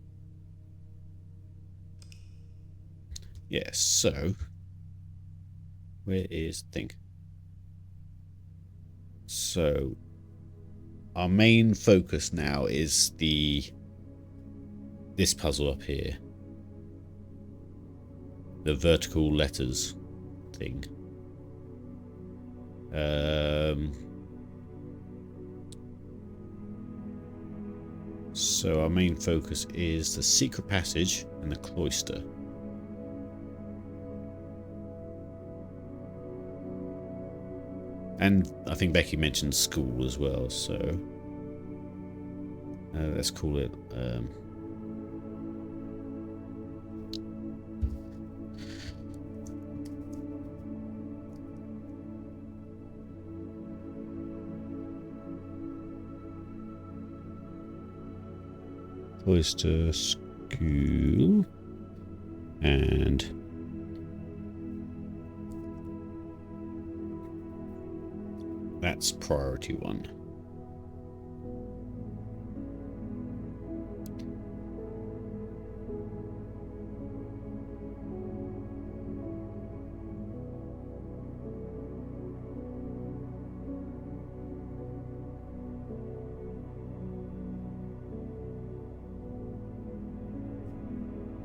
Yes, so where is the thing? So our main focus now is this puzzle up here. The vertical letters thing. So our main focus is the secret passage and the cloister. And I think Becky mentioned school as well, so let's call it Cloister School, and that's priority 1.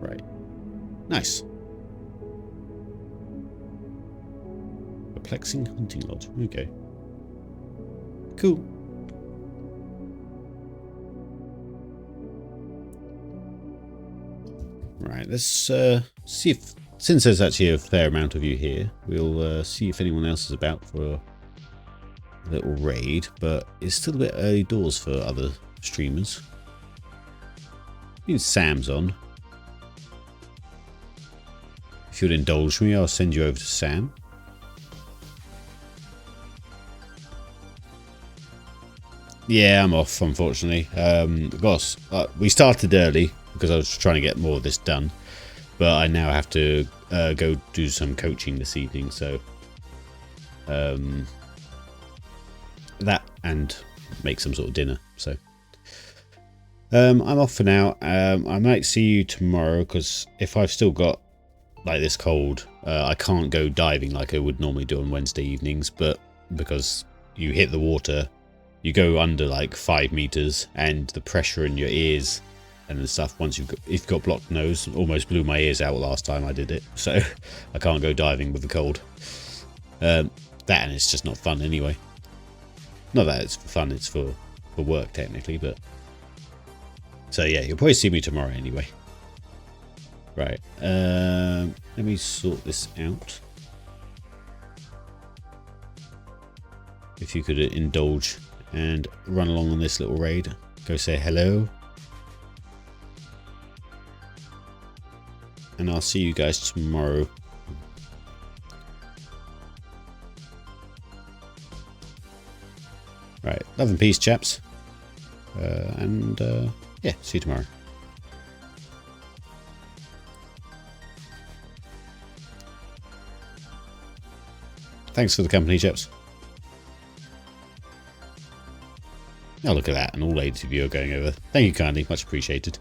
Right. Nice. Perplexing hunting lodge. Okay. Cool. Right, let's see if, since there's actually a fair amount of you here, we'll see if anyone else is about for a little raid, but it's still a bit early doors for other streamers. I mean, Sam's on. If you'd indulge me, I'll send you over to Sam. Yeah, I'm off, unfortunately. Boss, we started early because I was trying to get more of this done, but I now have to go do some coaching this evening, so that and make some sort of dinner. So I'm off for now. I might see you tomorrow, because if I've still got like this cold, I can't go diving like I would normally do on Wednesday evenings, but because you hit the water, you go under like 5 meters, and the pressure in your ears and the stuff, once if you've got blocked nose, almost blew my ears out last time I did it, so I can't go diving with the cold. That, and it's just not fun anyway. Not that it's for fun, it's for work technically, but so yeah, you'll probably see me tomorrow anyway. Right, let me sort this out. If you could indulge and run along on this little raid, go say hello. And I'll see you guys tomorrow. Right, love and peace, chaps. Yeah, see you tomorrow. Thanks for the company, chaps. Oh, look at that, and all 8 of you are going over. Thank you kindly, much appreciated.